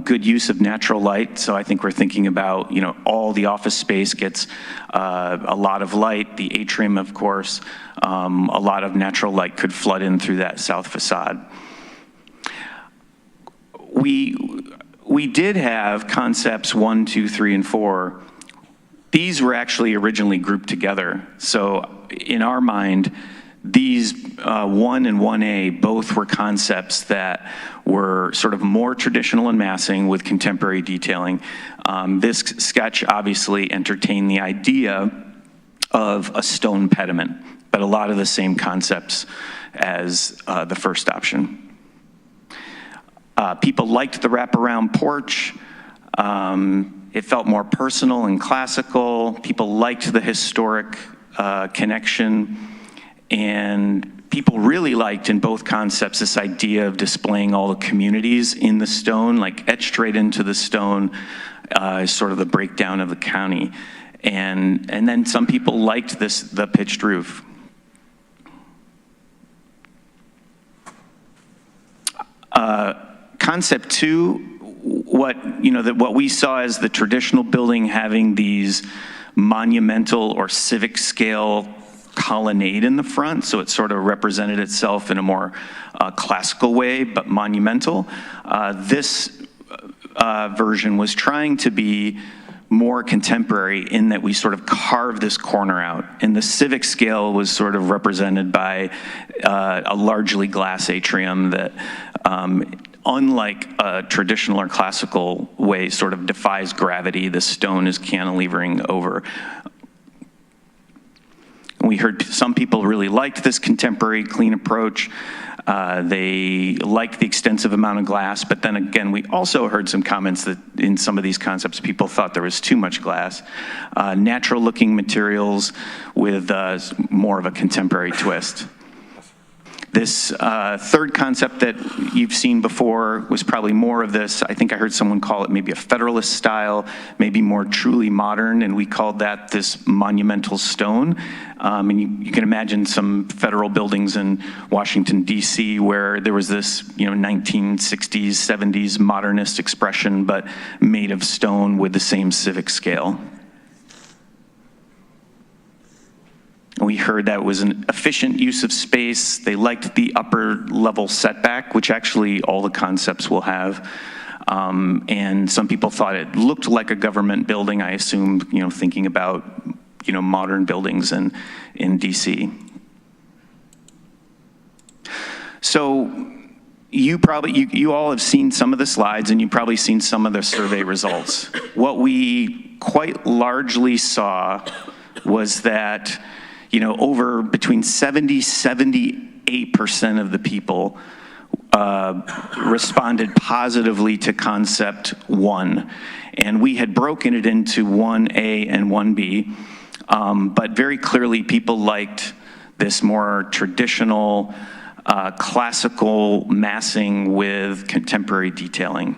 Good use of natural light. So I think we're thinking about, all the office space gets a lot of light. The atrium, of course, a lot of natural light could flood in through that south facade. We did have concepts 1, 2, 3, and 4. These were actually originally grouped together. So in our mind, these 1 and 1A both were concepts that were sort of more traditional in massing with contemporary detailing. This sketch obviously entertained the idea of a stone pediment, but a lot of the same concepts as the first option. People liked the wraparound porch. It felt more personal and classical. People liked the historic connection. And people really liked in both concepts this idea of displaying all the communities in the stone, like etched right into the stone is sort of the breakdown of the county. And then some people liked the pitched roof. Concept 2, what we saw as the traditional building having these monumental or civic scale colonnade in the front, so it sort of represented itself in a more classical way, but monumental. This version was trying to be more contemporary in that we sort of carved this corner out, and the civic scale was sort of represented by a largely glass atrium that, unlike a traditional or classical way, sort of defies gravity. The stone is cantilevering over. We heard some people really liked this contemporary clean approach. They liked the extensive amount of glass, but then again, we also heard some comments that in some of these concepts, people thought there was too much glass. Natural looking materials with more of a contemporary twist. This third concept that you've seen before was probably more of this. I think I heard someone call it maybe a Federalist style, maybe more truly modern, and we called that this monumental stone. And you can imagine some federal buildings in Washington, D.C., where there was this 1960s, 70s modernist expression, but made of stone with the same civic scale. We heard that was an efficient use of space. They liked the upper level setback, which actually all the concepts will have. And some people thought it looked like a government building, I assume, thinking about, modern buildings in DC. So you all have seen some of the slides, and you've probably seen some of the survey results. What we quite largely saw was that over between 78% of the people responded positively to concept 1. And we had broken it into 1A and 1B, but very clearly people liked this more traditional, classical massing with contemporary detailing.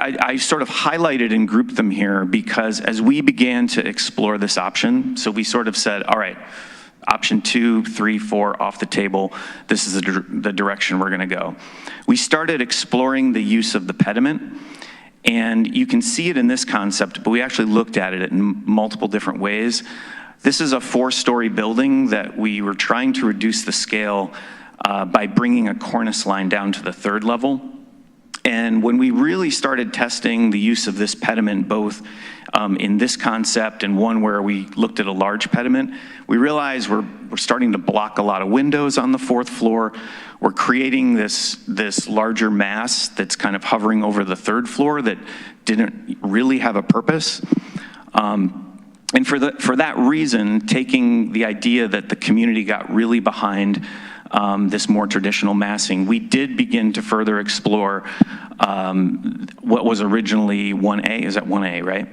I sort of highlighted and grouped them here because as we began to explore this option, so we sort of said, all right, option 2, 3, 4 off the table, this is the direction we're gonna go. We started exploring the use of the pediment, and you can see it in this concept, but we actually looked at it in multiple different ways. This is a 4-story building that we were trying to reduce the scale by bringing a cornice line down to the 3rd level. And when we really started testing the use of this pediment, both in this concept and one where we looked at a large pediment, we realized we're starting to block a lot of windows on the 4th floor. We're creating this larger mass that's kind of hovering over the 3rd floor that didn't really have a purpose. And for that reason, taking the idea that the community got really behind this more traditional massing, we did begin to further explore what was originally 1A. Is that 1A, right?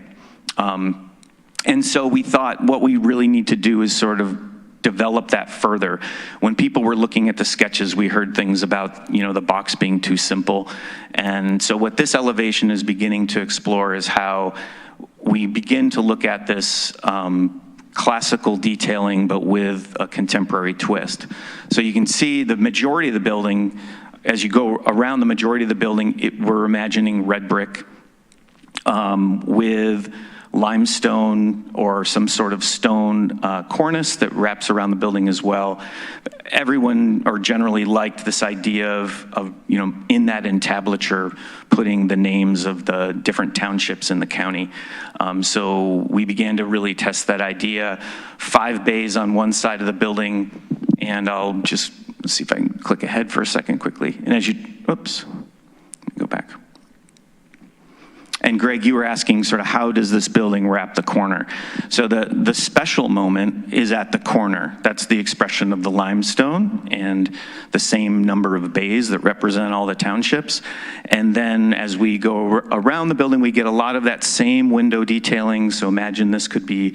And so we thought what we really need to do is sort of develop that further. When people were looking at the sketches, we heard things about, the box being too simple. And so what this elevation is beginning to explore is how we begin to look at this classical detailing, but with a contemporary twist. So you can see the majority of the building, as you go around the majority of the building, we're imagining red brick with limestone or some sort of stone cornice that wraps around the building as well. Everyone, or generally, liked this idea of in that entablature, putting the names of the different townships in the county. So we began to really test that idea. 5 bays on one side of the building, and I'll just see if I can click ahead for a second quickly. And as you, oops, go back. And Greg, you were asking sort of how does this building wrap the corner? So the special moment is at the corner. That's the expression of the limestone and the same number of bays that represent all the townships. And then as we go around the building, we get a lot of that same window detailing. So imagine this could be,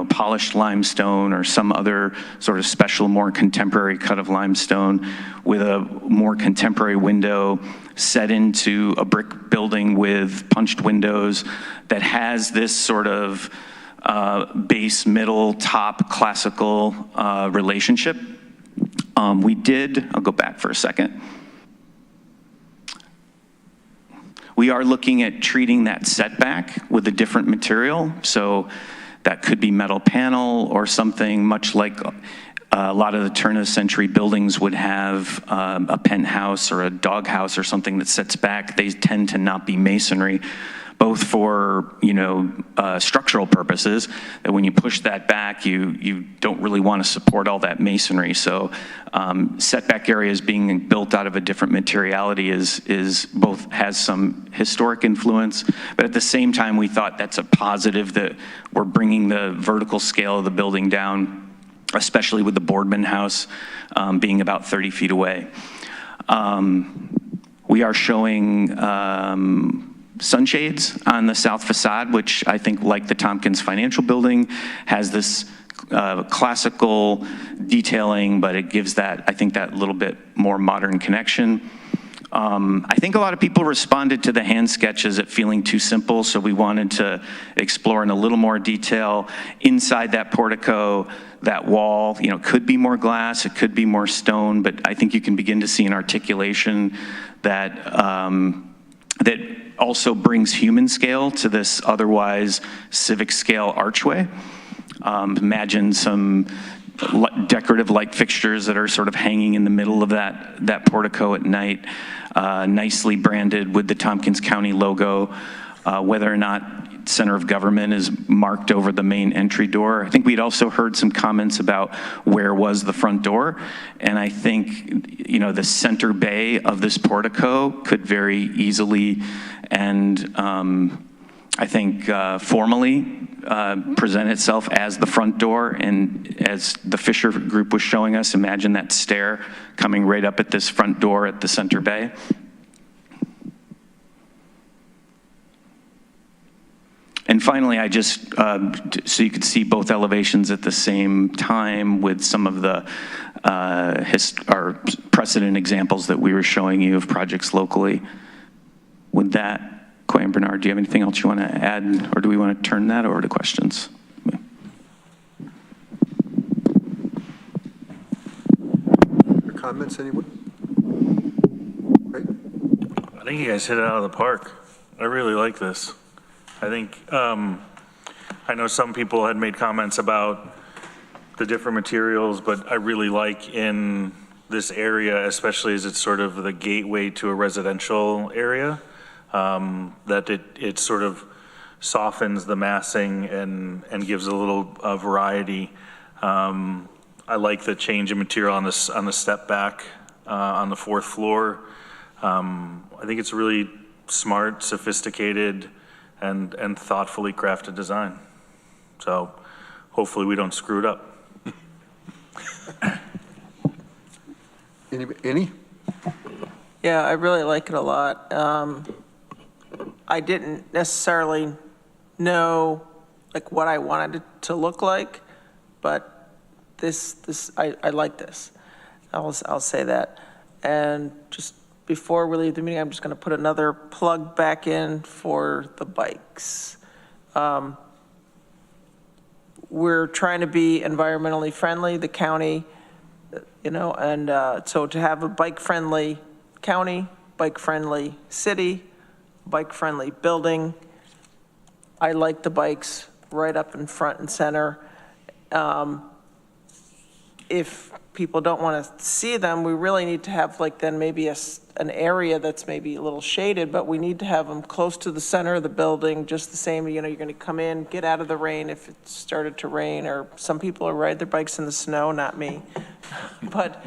polished limestone or some other sort of special, more contemporary cut of limestone with a more contemporary window, set into a brick building with punched windows that has this sort of base, middle, top classical relationship. I'll go back for a second. We are looking at treating that setback with a different material. So that could be metal panel or something much like a lot of the turn of the century buildings would have a penthouse or a doghouse or something that sets back. They tend to not be masonry, both for, structural purposes, that when you push that back, you don't really want to support all that masonry. So setback areas being built out of a different materiality is both has some historic influence, but at the same time, we thought that's a positive that we're bringing the vertical scale of the building down, especially with the Boardman House being about 30 feet away. We are showing sunshades on the south facade, which I think, like the Tompkins Financial Building, has this classical detailing, but it gives that little bit more modern connection. I think a lot of people responded to the hand sketches at feeling too simple, so we wanted to explore in a little more detail inside that portico. That wall, could be more glass, it could be more stone, but I think you can begin to see an articulation that that also brings human scale to this otherwise civic scale archway. Imagine some decorative light fixtures that are sort of hanging in the middle of that portico at night, nicely branded with the Tompkins County logo. Whether or not center of government is marked over the main entry door. I think we'd also heard some comments about where was the front door. And I think, the center bay of this portico could very easily and I think formally present itself as the front door. And as the Fisher group was showing us, imagine that stair coming right up at this front door at the center bay. And finally, I just, so you could see both elevations at the same time with some of the our precedent examples that we were showing you of projects locally. With that, Coy and Bernard, do you have anything else you want to add, or do we want to turn that over to questions? Comments, anyone? Great. I think you guys hit it out of the park. I really like this. I think, I know some people had made comments about the different materials, but I really like in this area, especially as it's sort of the gateway to a residential area, that it sort of softens the massing and gives a little variety. I like the change in material on the step back on the fourth floor. I think it's really smart, sophisticated, and thoughtfully crafted design. So hopefully we don't screw it up. Any? Yeah, I really like it a lot. I didn't necessarily know what I wanted it to look like, but I like this. I'll say that. And just before we leave the meeting, I'm just going to put another plug back in for the bikes. We're trying to be environmentally friendly, the county, and so to have a bike-friendly county, bike-friendly city, bike-friendly building. I like the bikes right up in front and center. If people don't want to see them, we really need to have then maybe an area that's maybe a little shaded, but we need to have them close to the center of the building, just the same, you're going to come in, get out of the rain if it started to rain, or some people ride their bikes in the snow, not me. But,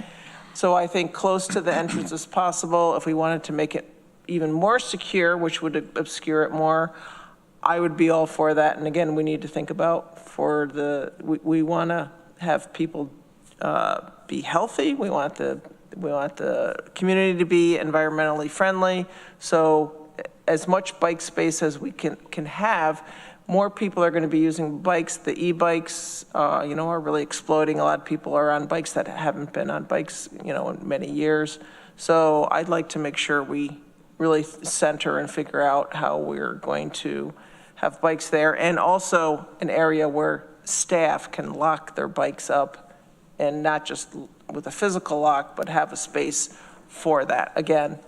so I think close to the entrance as possible. If we wanted to make it even more secure, which would obscure it more, I would be all for that. And again, we need to think about we want to have people be healthy. We want the community to be environmentally friendly. So as much bike space as we can have, more people are going to be using bikes. The e-bikes, are really exploding. A lot of people are on bikes that haven't been on bikes, in many years. So I'd like to make sure we really center and figure out how we're going to have bikes there, and also an area where staff can lock their bikes up, and not just with a physical lock, but have a space for that. Again,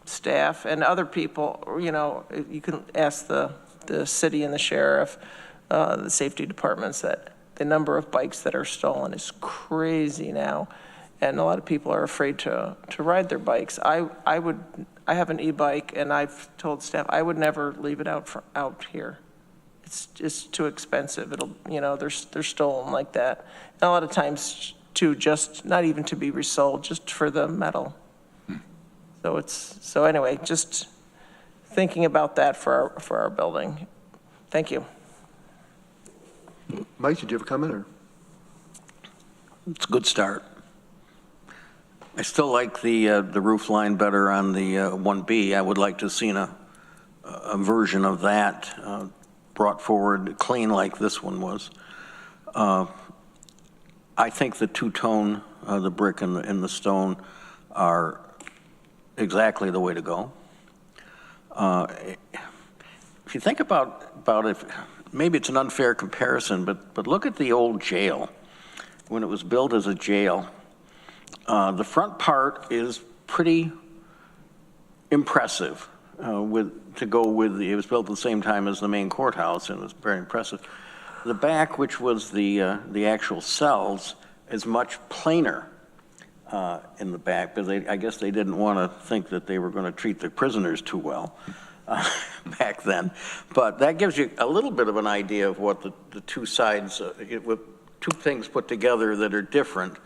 staff and other people, you know, you can ask the city and the sheriff, the safety departments, that the number of bikes that are stolen is crazy now, and a lot of people are afraid to ride their bikes. I have an e-bike, and I've told staff I would never leave it out here. It's just too expensive. It'll, you know, they're stolen like that, and a lot of times too, just not even to be resold, just for the metal. So anyway, just thinking about that for our building. Thank you. Mike, did you have a comment? Or? It's a good start. I still like the roof line better on the 1B. I would like to have seen a version of that brought forward clean like this one was. I think the two-tone, the brick and the stone, are exactly the way to go. If you think about it, maybe it's an unfair comparison, but look at the old jail. When it was built as a jail, the front part is pretty impressive. It was built at the same time as the main courthouse, and it was very impressive. The back, which was the actual cells, is much plainer in the back, but I guess they didn't want to think that they were going to treat the prisoners too well back then. But that gives you a little bit of an idea of what the two sides, with two things put together that are different,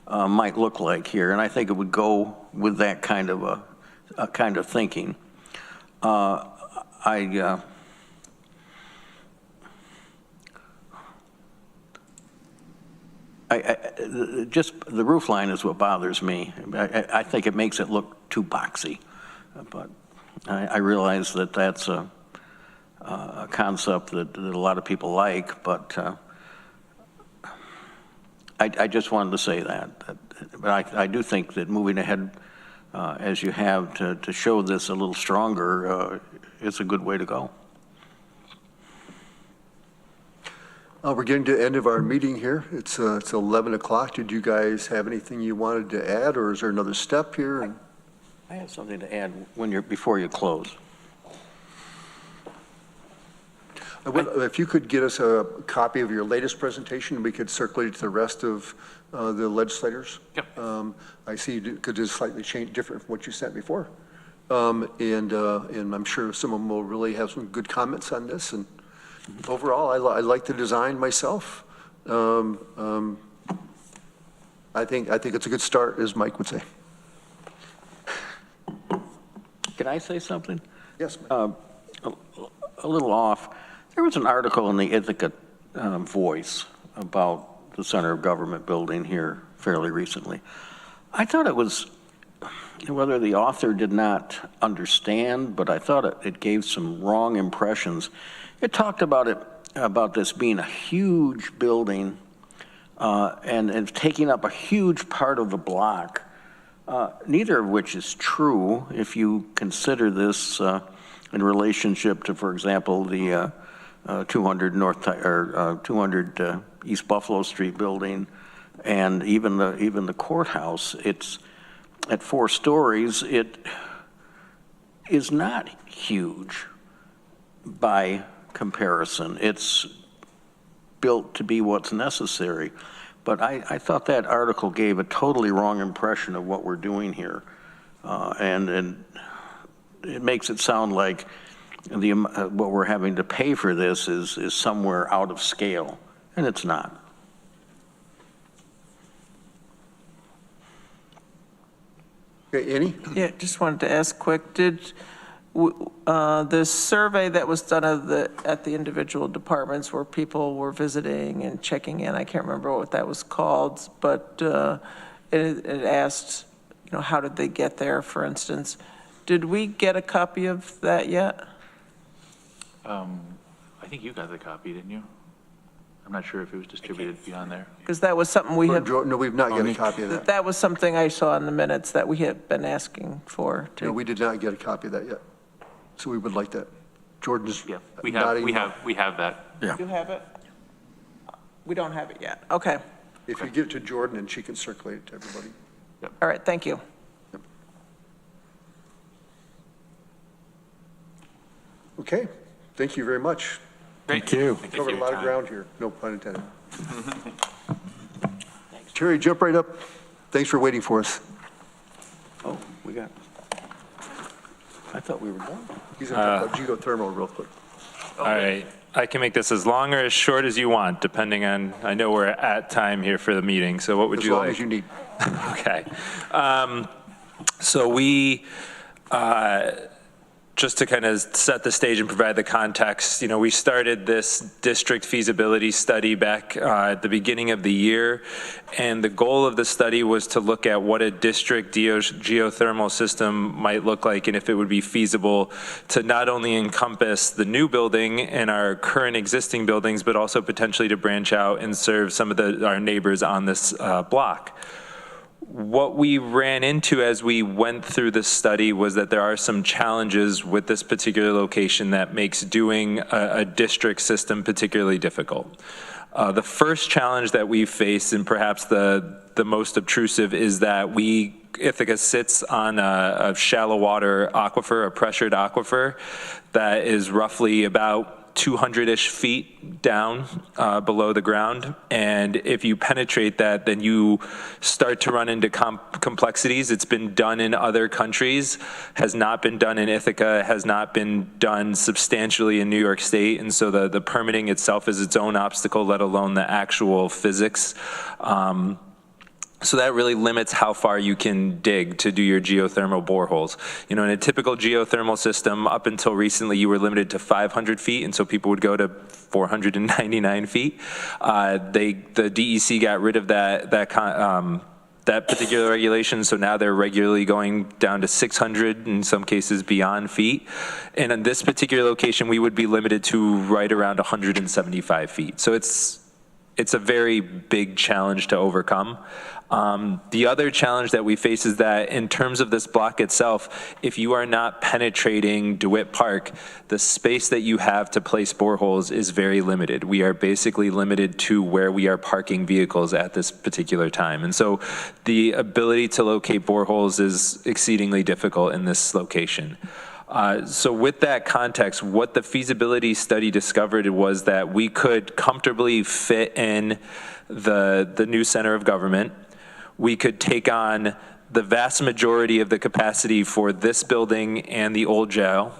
might look like here. And I think it would go with that kind of a kind of thinking. Just the roof line is what bothers me. I think it makes it look too boxy, but I realize that that's a concept that a lot of people like, but I just wanted to say that. But I do think that moving ahead as you have to show this a little stronger, it's a good way to go. We're getting to the end of our meeting here. It's 11 o'clock. Did you guys have anything you wanted to add, or is there another step here? I have something to add before you close. If you could get us a copy of your latest presentation, we could circulate it to the rest of the legislators. Yep. I see you could just slightly change different from what you sent before. And I'm sure some of them will really have some good comments on this. And overall, I like the design myself. I think it's a good start, as Mike would say. Can I say something? Yes, Mike. A little off. There was an article in the Ithaca Voice about the Center of Government building here fairly recently. I thought it was, whether the author did not understand, but I thought it gave some wrong impressions. It talked about this being a huge building and taking up a huge part of the block, neither of which is true if you consider this in relationship to, for example, the 200 East Buffalo Street building, and even the courthouse. It's at 4 stories. It is not huge by comparison. It's built to be what's necessary. But I thought that article gave a totally wrong impression of what we're doing here. And it makes it sound like what we're having to pay for this is somewhere out of scale, and it's not. Okay, Annie? Yeah, just wanted to ask quick, did the survey that was done at the individual departments where people were visiting and checking in, I can't remember what that was called, but it asked, how did they get there, for instance. Did we get a copy of that yet? I think you got the copy, didn't you? I'm not sure if it was distributed beyond there. Because that was something we had, No, we've not got a copy of that. that was something I saw in the minutes that we had been asking for, No, too. we did not get a copy of that yet. So we would like that. Jordan's Yeah, we nodding. have that. You have it? We don't have it yet. Okay. If you give it to Jordan, and she can circulate it to everybody. All right, thank you. Okay, thank you very much. Thank you. Thank you for Covered a your lot of time. ground here, no pun intended. Terry, jump right up. Thanks for waiting for us. Oh, I thought we were done. He's going to talk about geothermal real quick. All right, I can make this as long or as short as you want, depending on, I know we're at time here for the meeting, so what would As you like? long as you need. Okay. So we, just to kind of set the stage and provide the context, you know, we started this district feasibility study back at the beginning of the year, and the goal of the study was to look at what a district geothermal system might look like and if it would be feasible to not only encompass the new building and our current existing buildings, but also potentially to branch out and serve some of our neighbors on this block. What we ran into as we went through this study was that there are some challenges with this particular location that makes doing a district system particularly difficult. The first challenge that we face, and perhaps the most obtrusive, is that Ithaca sits on a shallow water aquifer, a pressured aquifer, that is roughly about 200-ish feet down below the ground. And if you penetrate that, then you start to run into complexities. It's been done in other countries, has not been done in Ithaca, has not been done substantially in New York State. And so the permitting itself is its own obstacle, let alone the actual physics. So that really limits how far you can dig to do your geothermal boreholes. You know, in a typical geothermal system, up until recently, you were limited to 500 feet, and so people would go to 499 feet. The DEC got rid of that particular regulation, so now they're regularly going down to 600, in some cases beyond feet. And in this particular location, we would be limited to right around 175 feet. So it's a very big challenge to overcome. The other challenge that we face is that in terms of this block itself, if you are not penetrating DeWitt Park, the space that you have to place boreholes is very limited. We are basically limited to where we are parking vehicles at this particular time. And so the ability to locate boreholes is exceedingly difficult in this location. So with that context, what the feasibility study discovered was that we could comfortably fit in the new center of government. We could take on the vast majority of the capacity for this building and the old jail.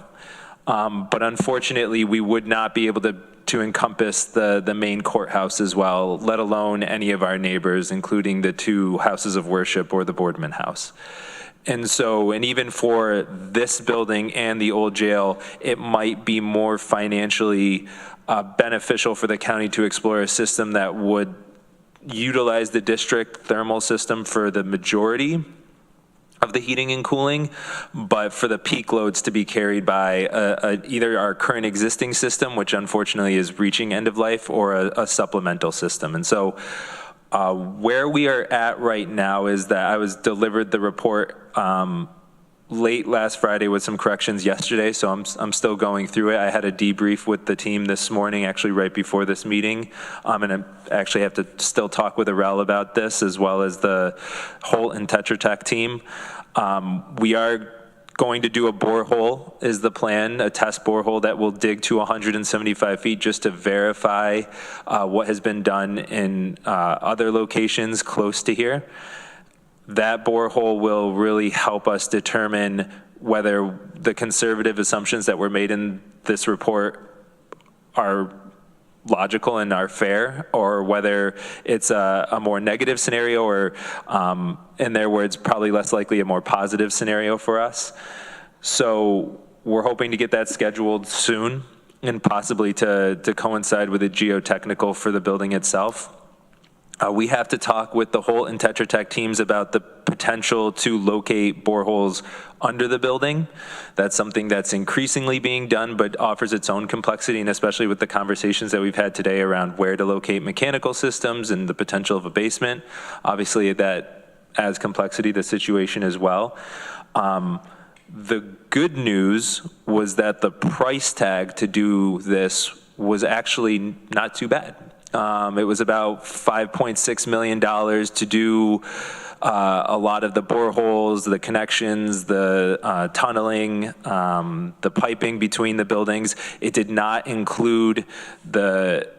But unfortunately, we would not be able to encompass the main courthouse as well, let alone any of our neighbors, including the two houses of worship or the Boardman House. And so, and even for this building and the old jail, it might be more financially beneficial for the county to explore a system that would utilize the district thermal system for the majority of the heating and cooling, but for the peak loads to be carried by either our current existing system, which unfortunately is reaching end of life, or a supplemental system. And so where we are at right now is that I was delivered the report late last Friday with some corrections yesterday, so I'm still going through it. I had a debrief with the team this morning, actually right before this meeting, and I actually have to still talk with Arel about this, as well as the Holt and Tetra Tech team. We are going to do a borehole, is the plan, a test borehole that will dig to 175 feet just to verify what has been done in other locations close to here. That borehole will really help us determine whether the conservative assumptions that were made in this report are logical and are fair, or whether it's a more negative scenario, or in their words, probably less likely a more positive scenario for us. So we're hoping to get that scheduled soon, and possibly to coincide with a geotechnical for the building itself. We have to talk with the Holt and Tetra Tech teams about the potential to locate boreholes under the building. That's something that's increasingly being done, but offers its own complexity, and especially with the conversations that we've had today around where to locate mechanical systems and the potential of a basement. Obviously, that adds complexity to the situation as well. The good news was that the price tag to do this was actually not too bad. It was about $5.6 million to do a lot of the boreholes, the connections, the tunneling, the piping between the buildings. It did not include the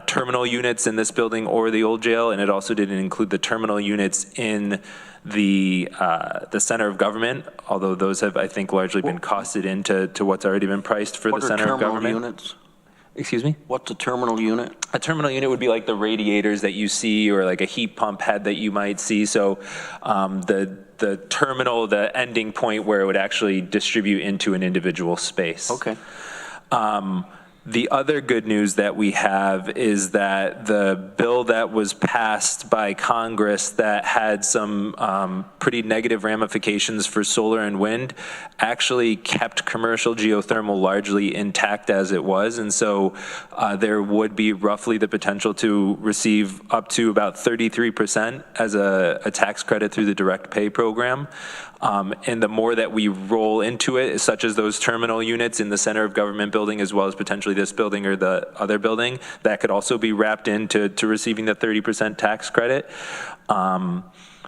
terminal units in this building or the old jail, and it also didn't include the terminal units in the center of government, although those have, I think, largely been costed into what's already been priced for the center of government. What are terminal units? Excuse me? What's a terminal unit? A terminal unit would be like the radiators that you see, or like a heat pump head that you might see. So the terminal, the ending point where it would actually distribute into an individual space. Okay. The other good news that we have is that the bill that was passed by Congress that had some pretty negative ramifications for solar and wind actually kept commercial geothermal largely intact as it was. And so there would be roughly the potential to receive up to about 33% as a tax credit through the direct pay program. And the more that we roll into it, such as those terminal units in the center of government building, as well as potentially this building or the other building, that could also be wrapped into receiving the 30% tax credit.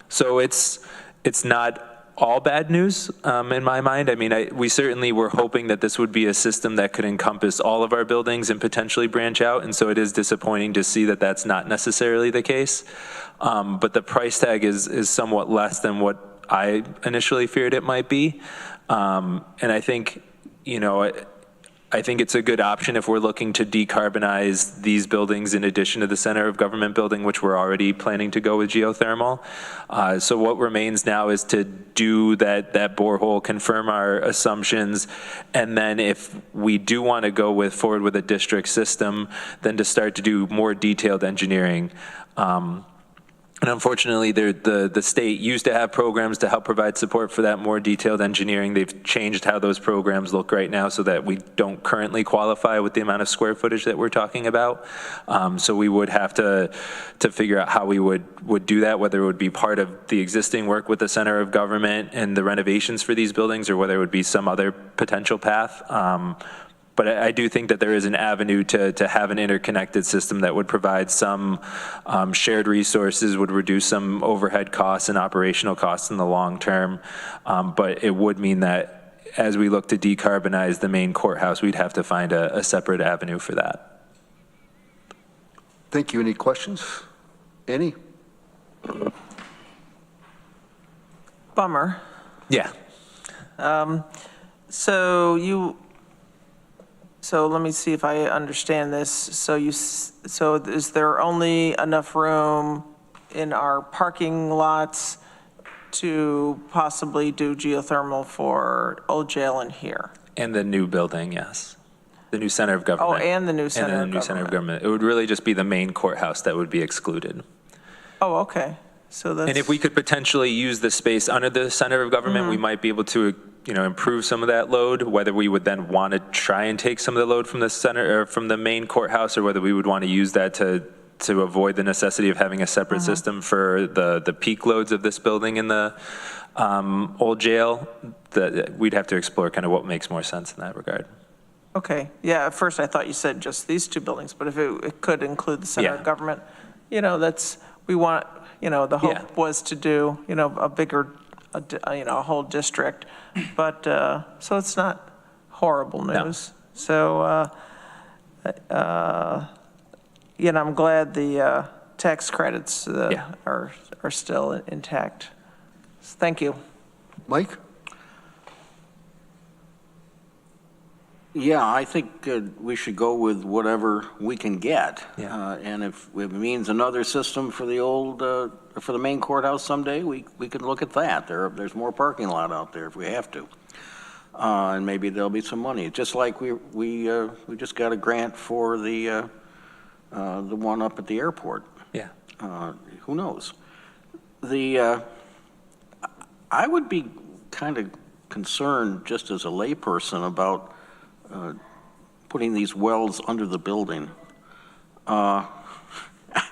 So it's not all bad news in my mind. I mean, we certainly were hoping that this would be a system that could encompass all of our buildings and potentially branch out. And so it is disappointing to see that that's not necessarily the case. But the price tag is somewhat less than what I initially feared it might be. And I think, I think it's a good option if we're looking to decarbonize these buildings in addition to the center of government building, which we're already planning to go with geothermal. So what remains now is to do that borehole, confirm our assumptions, and then if we do want to go forward with a district system, then to start to do more detailed engineering. And unfortunately, the state used to have programs to help provide support for that more detailed engineering. They've changed how those programs look right now so that we don't currently qualify with the amount of square footage that we're talking about. So we would have to figure out how we would do that, whether it would be part of the existing work with the center of government and the renovations for these buildings, or whether it would be some other potential path. But I do think that there is an avenue to have an interconnected system that would provide some shared resources, would reduce some overhead costs and operational costs in the long term. But it would mean that as we look to decarbonize the main courthouse, we'd have to find a separate avenue for that. Thank you. Any questions? Any? Bummer. Yeah. So let me see if I understand this. So is there only enough room in our parking lots to possibly do geothermal for old jail in here? And the new building, yes. The new center of government. Oh, and the new center of government. It would really just be the main courthouse that would be excluded. Oh, okay. So that's... And if we could potentially use the space under the center of government, we might be able to improve some of that load, whether we would then want to try and take some of the load from the center or from the main courthouse, or whether we would want to use that to avoid the necessity of having a separate system for the peak loads of this building in the old jail. That we'd have to explore kind of what makes more sense in that regard. Okay. Yeah, at first I thought you said just these two buildings, but if it could include the center of government, we want, the hope was to do, a bigger, a whole district. But, so it's not horrible news. No. So, I'm glad the tax credits are still intact. Thank you. Mike? Yeah, I think we should go with whatever we can get. Yeah. And if it means another system for the old, for the main courthouse someday, we can look at that. There's more parking lot out there if we have to. And maybe there'll be some money. Just like we just got a grant for the one up at the airport. Yeah. who knows? I would be kind of concerned, just as a layperson, about putting these wells under the building. I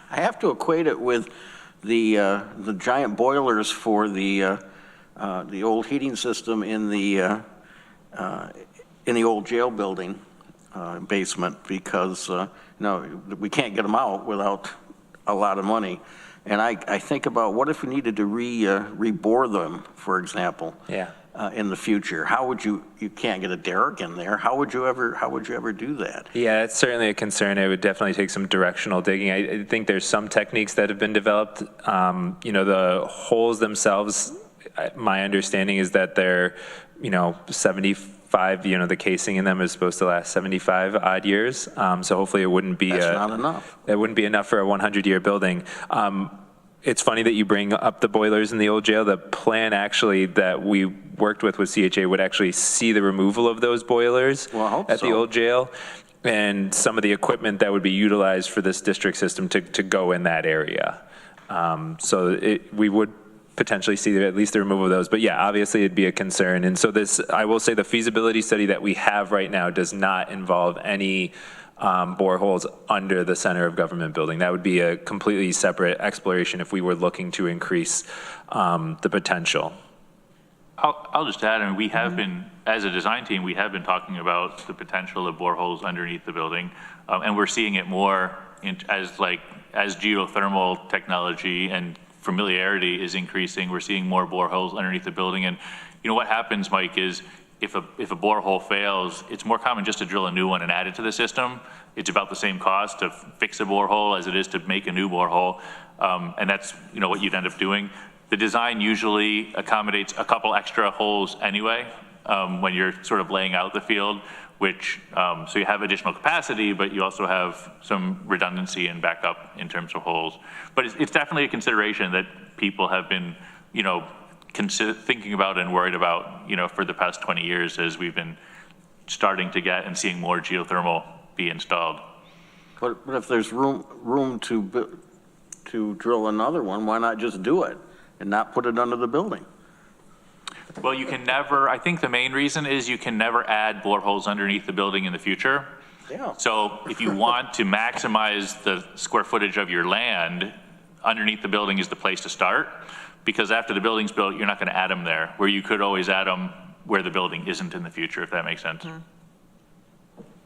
have to equate it with the giant boilers for the old heating system in the old jail building basement, because no, we can't get them out without a lot of money. And I think about, what if we needed to rebore them, for example? Yeah. In the future, how would you can't get a derrick in there. How would you ever do that? Yeah, it's certainly a concern. It would definitely take some directional digging. I think there's some techniques that have been developed. The holes themselves, my understanding is that they're, 75, the casing in them is supposed to last 75 odd years. So hopefully it wouldn't be not enough. It wouldn't be enough for a 100-year building. It's funny that you bring up the boilers in the old jail. The plan actually that we worked with CHA would actually see the removal of those boilers at the old jail, and some of the equipment that would be utilized for this district system to go in that area. We would potentially see at least the removal of those. But yeah, obviously it'd be a concern. And so I will say the feasibility study that we have right now does not involve any boreholes under the center of government building. That would be a completely separate exploration if we were looking to increase the potential. I'll just add, we have been, as a design team, we have been talking about the potential of boreholes underneath the building, and we're seeing it more as geothermal technology and familiarity is increasing. We're seeing more boreholes underneath the building, and what happens, Mike, is if a borehole fails, it's more common just to drill a new one and add it to the system. It's about the same cost to fix a borehole as it is to make a new borehole, and that's what you'd end up doing. The design usually accommodates a couple extra holes anyway when you're sort of laying out the field, which so you have additional capacity, but you also have some redundancy and backup in terms of holes. But it's definitely a consideration that people have been, thinking about and worried about, for the past 20 years as we've been starting to get and seeing more geothermal be installed. But if there's room to drill another one, why not just do it and not put it under the building? Well, you can never, I think the main reason is you can never add boreholes underneath the building in the future. Yeah. So if you want to maximize the square footage of your land, underneath the building is the place to start, because after the building's built, you're not going to add them there, where you could always add them where the building isn't in the future, if that makes sense.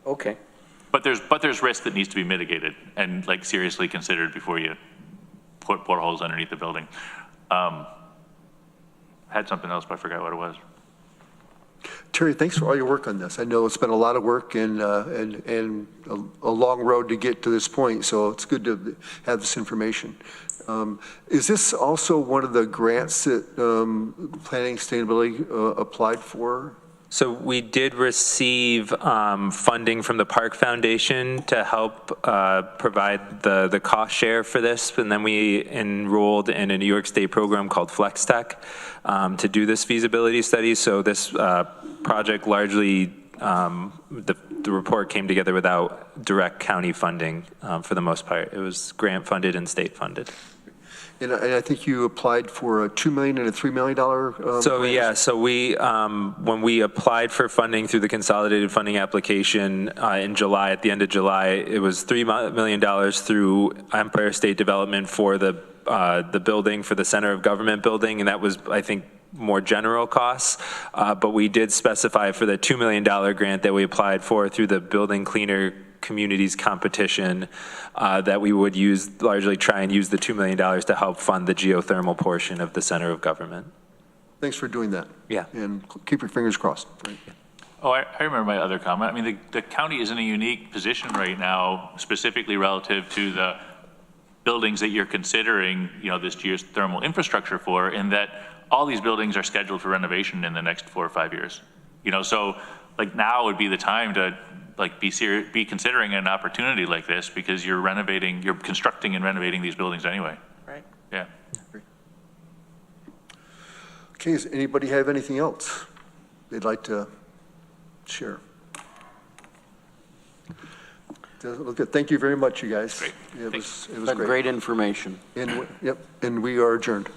Okay. But there's risk that needs to be mitigated and seriously considered before you put boreholes underneath the building. Had something else, but I forgot what it was. Terry, thanks for all your work on this. I know it's been a lot of work and a long road to get to this point, so it's good to have this information. Is this also one of the grants that Planning Sustainability applied for? So we did receive funding from the Park Foundation to help provide the cost share for this, and then we enrolled in a New York State program called FlexTech to do this feasibility study. So this project largely, the report came together without direct county funding for the most part. It was grant funded and state funded. And I think you applied for a $2 million and a $3 million. So we when we applied for funding through the consolidated funding application in July, at the end of July, it was $3 million through Empire State Development for the building, for the Center of Government building, and that was, I think, more general costs. But we did specify for the $2 million grant that we applied for through the Building Cleaner Communities competition that we would largely try and use the $2 million to help fund the geothermal portion of the Center of Government. Thanks for doing that. Yeah. And keep your fingers crossed. Right? Oh, I remember my other comment. The county is in a unique position right now, specifically relative to the buildings that you're considering, this geothermal infrastructure for, in that all these buildings are scheduled for renovation in the next 4 or 5 years. So now would be the time to be considering an opportunity like this, because you're constructing and renovating these buildings anyway. Right. Yeah. Okay, does anybody have anything else they'd like to share? Doesn't look good. Thank you very much, you guys. Great. It was But great. great information. And, yep, and we are adjourned.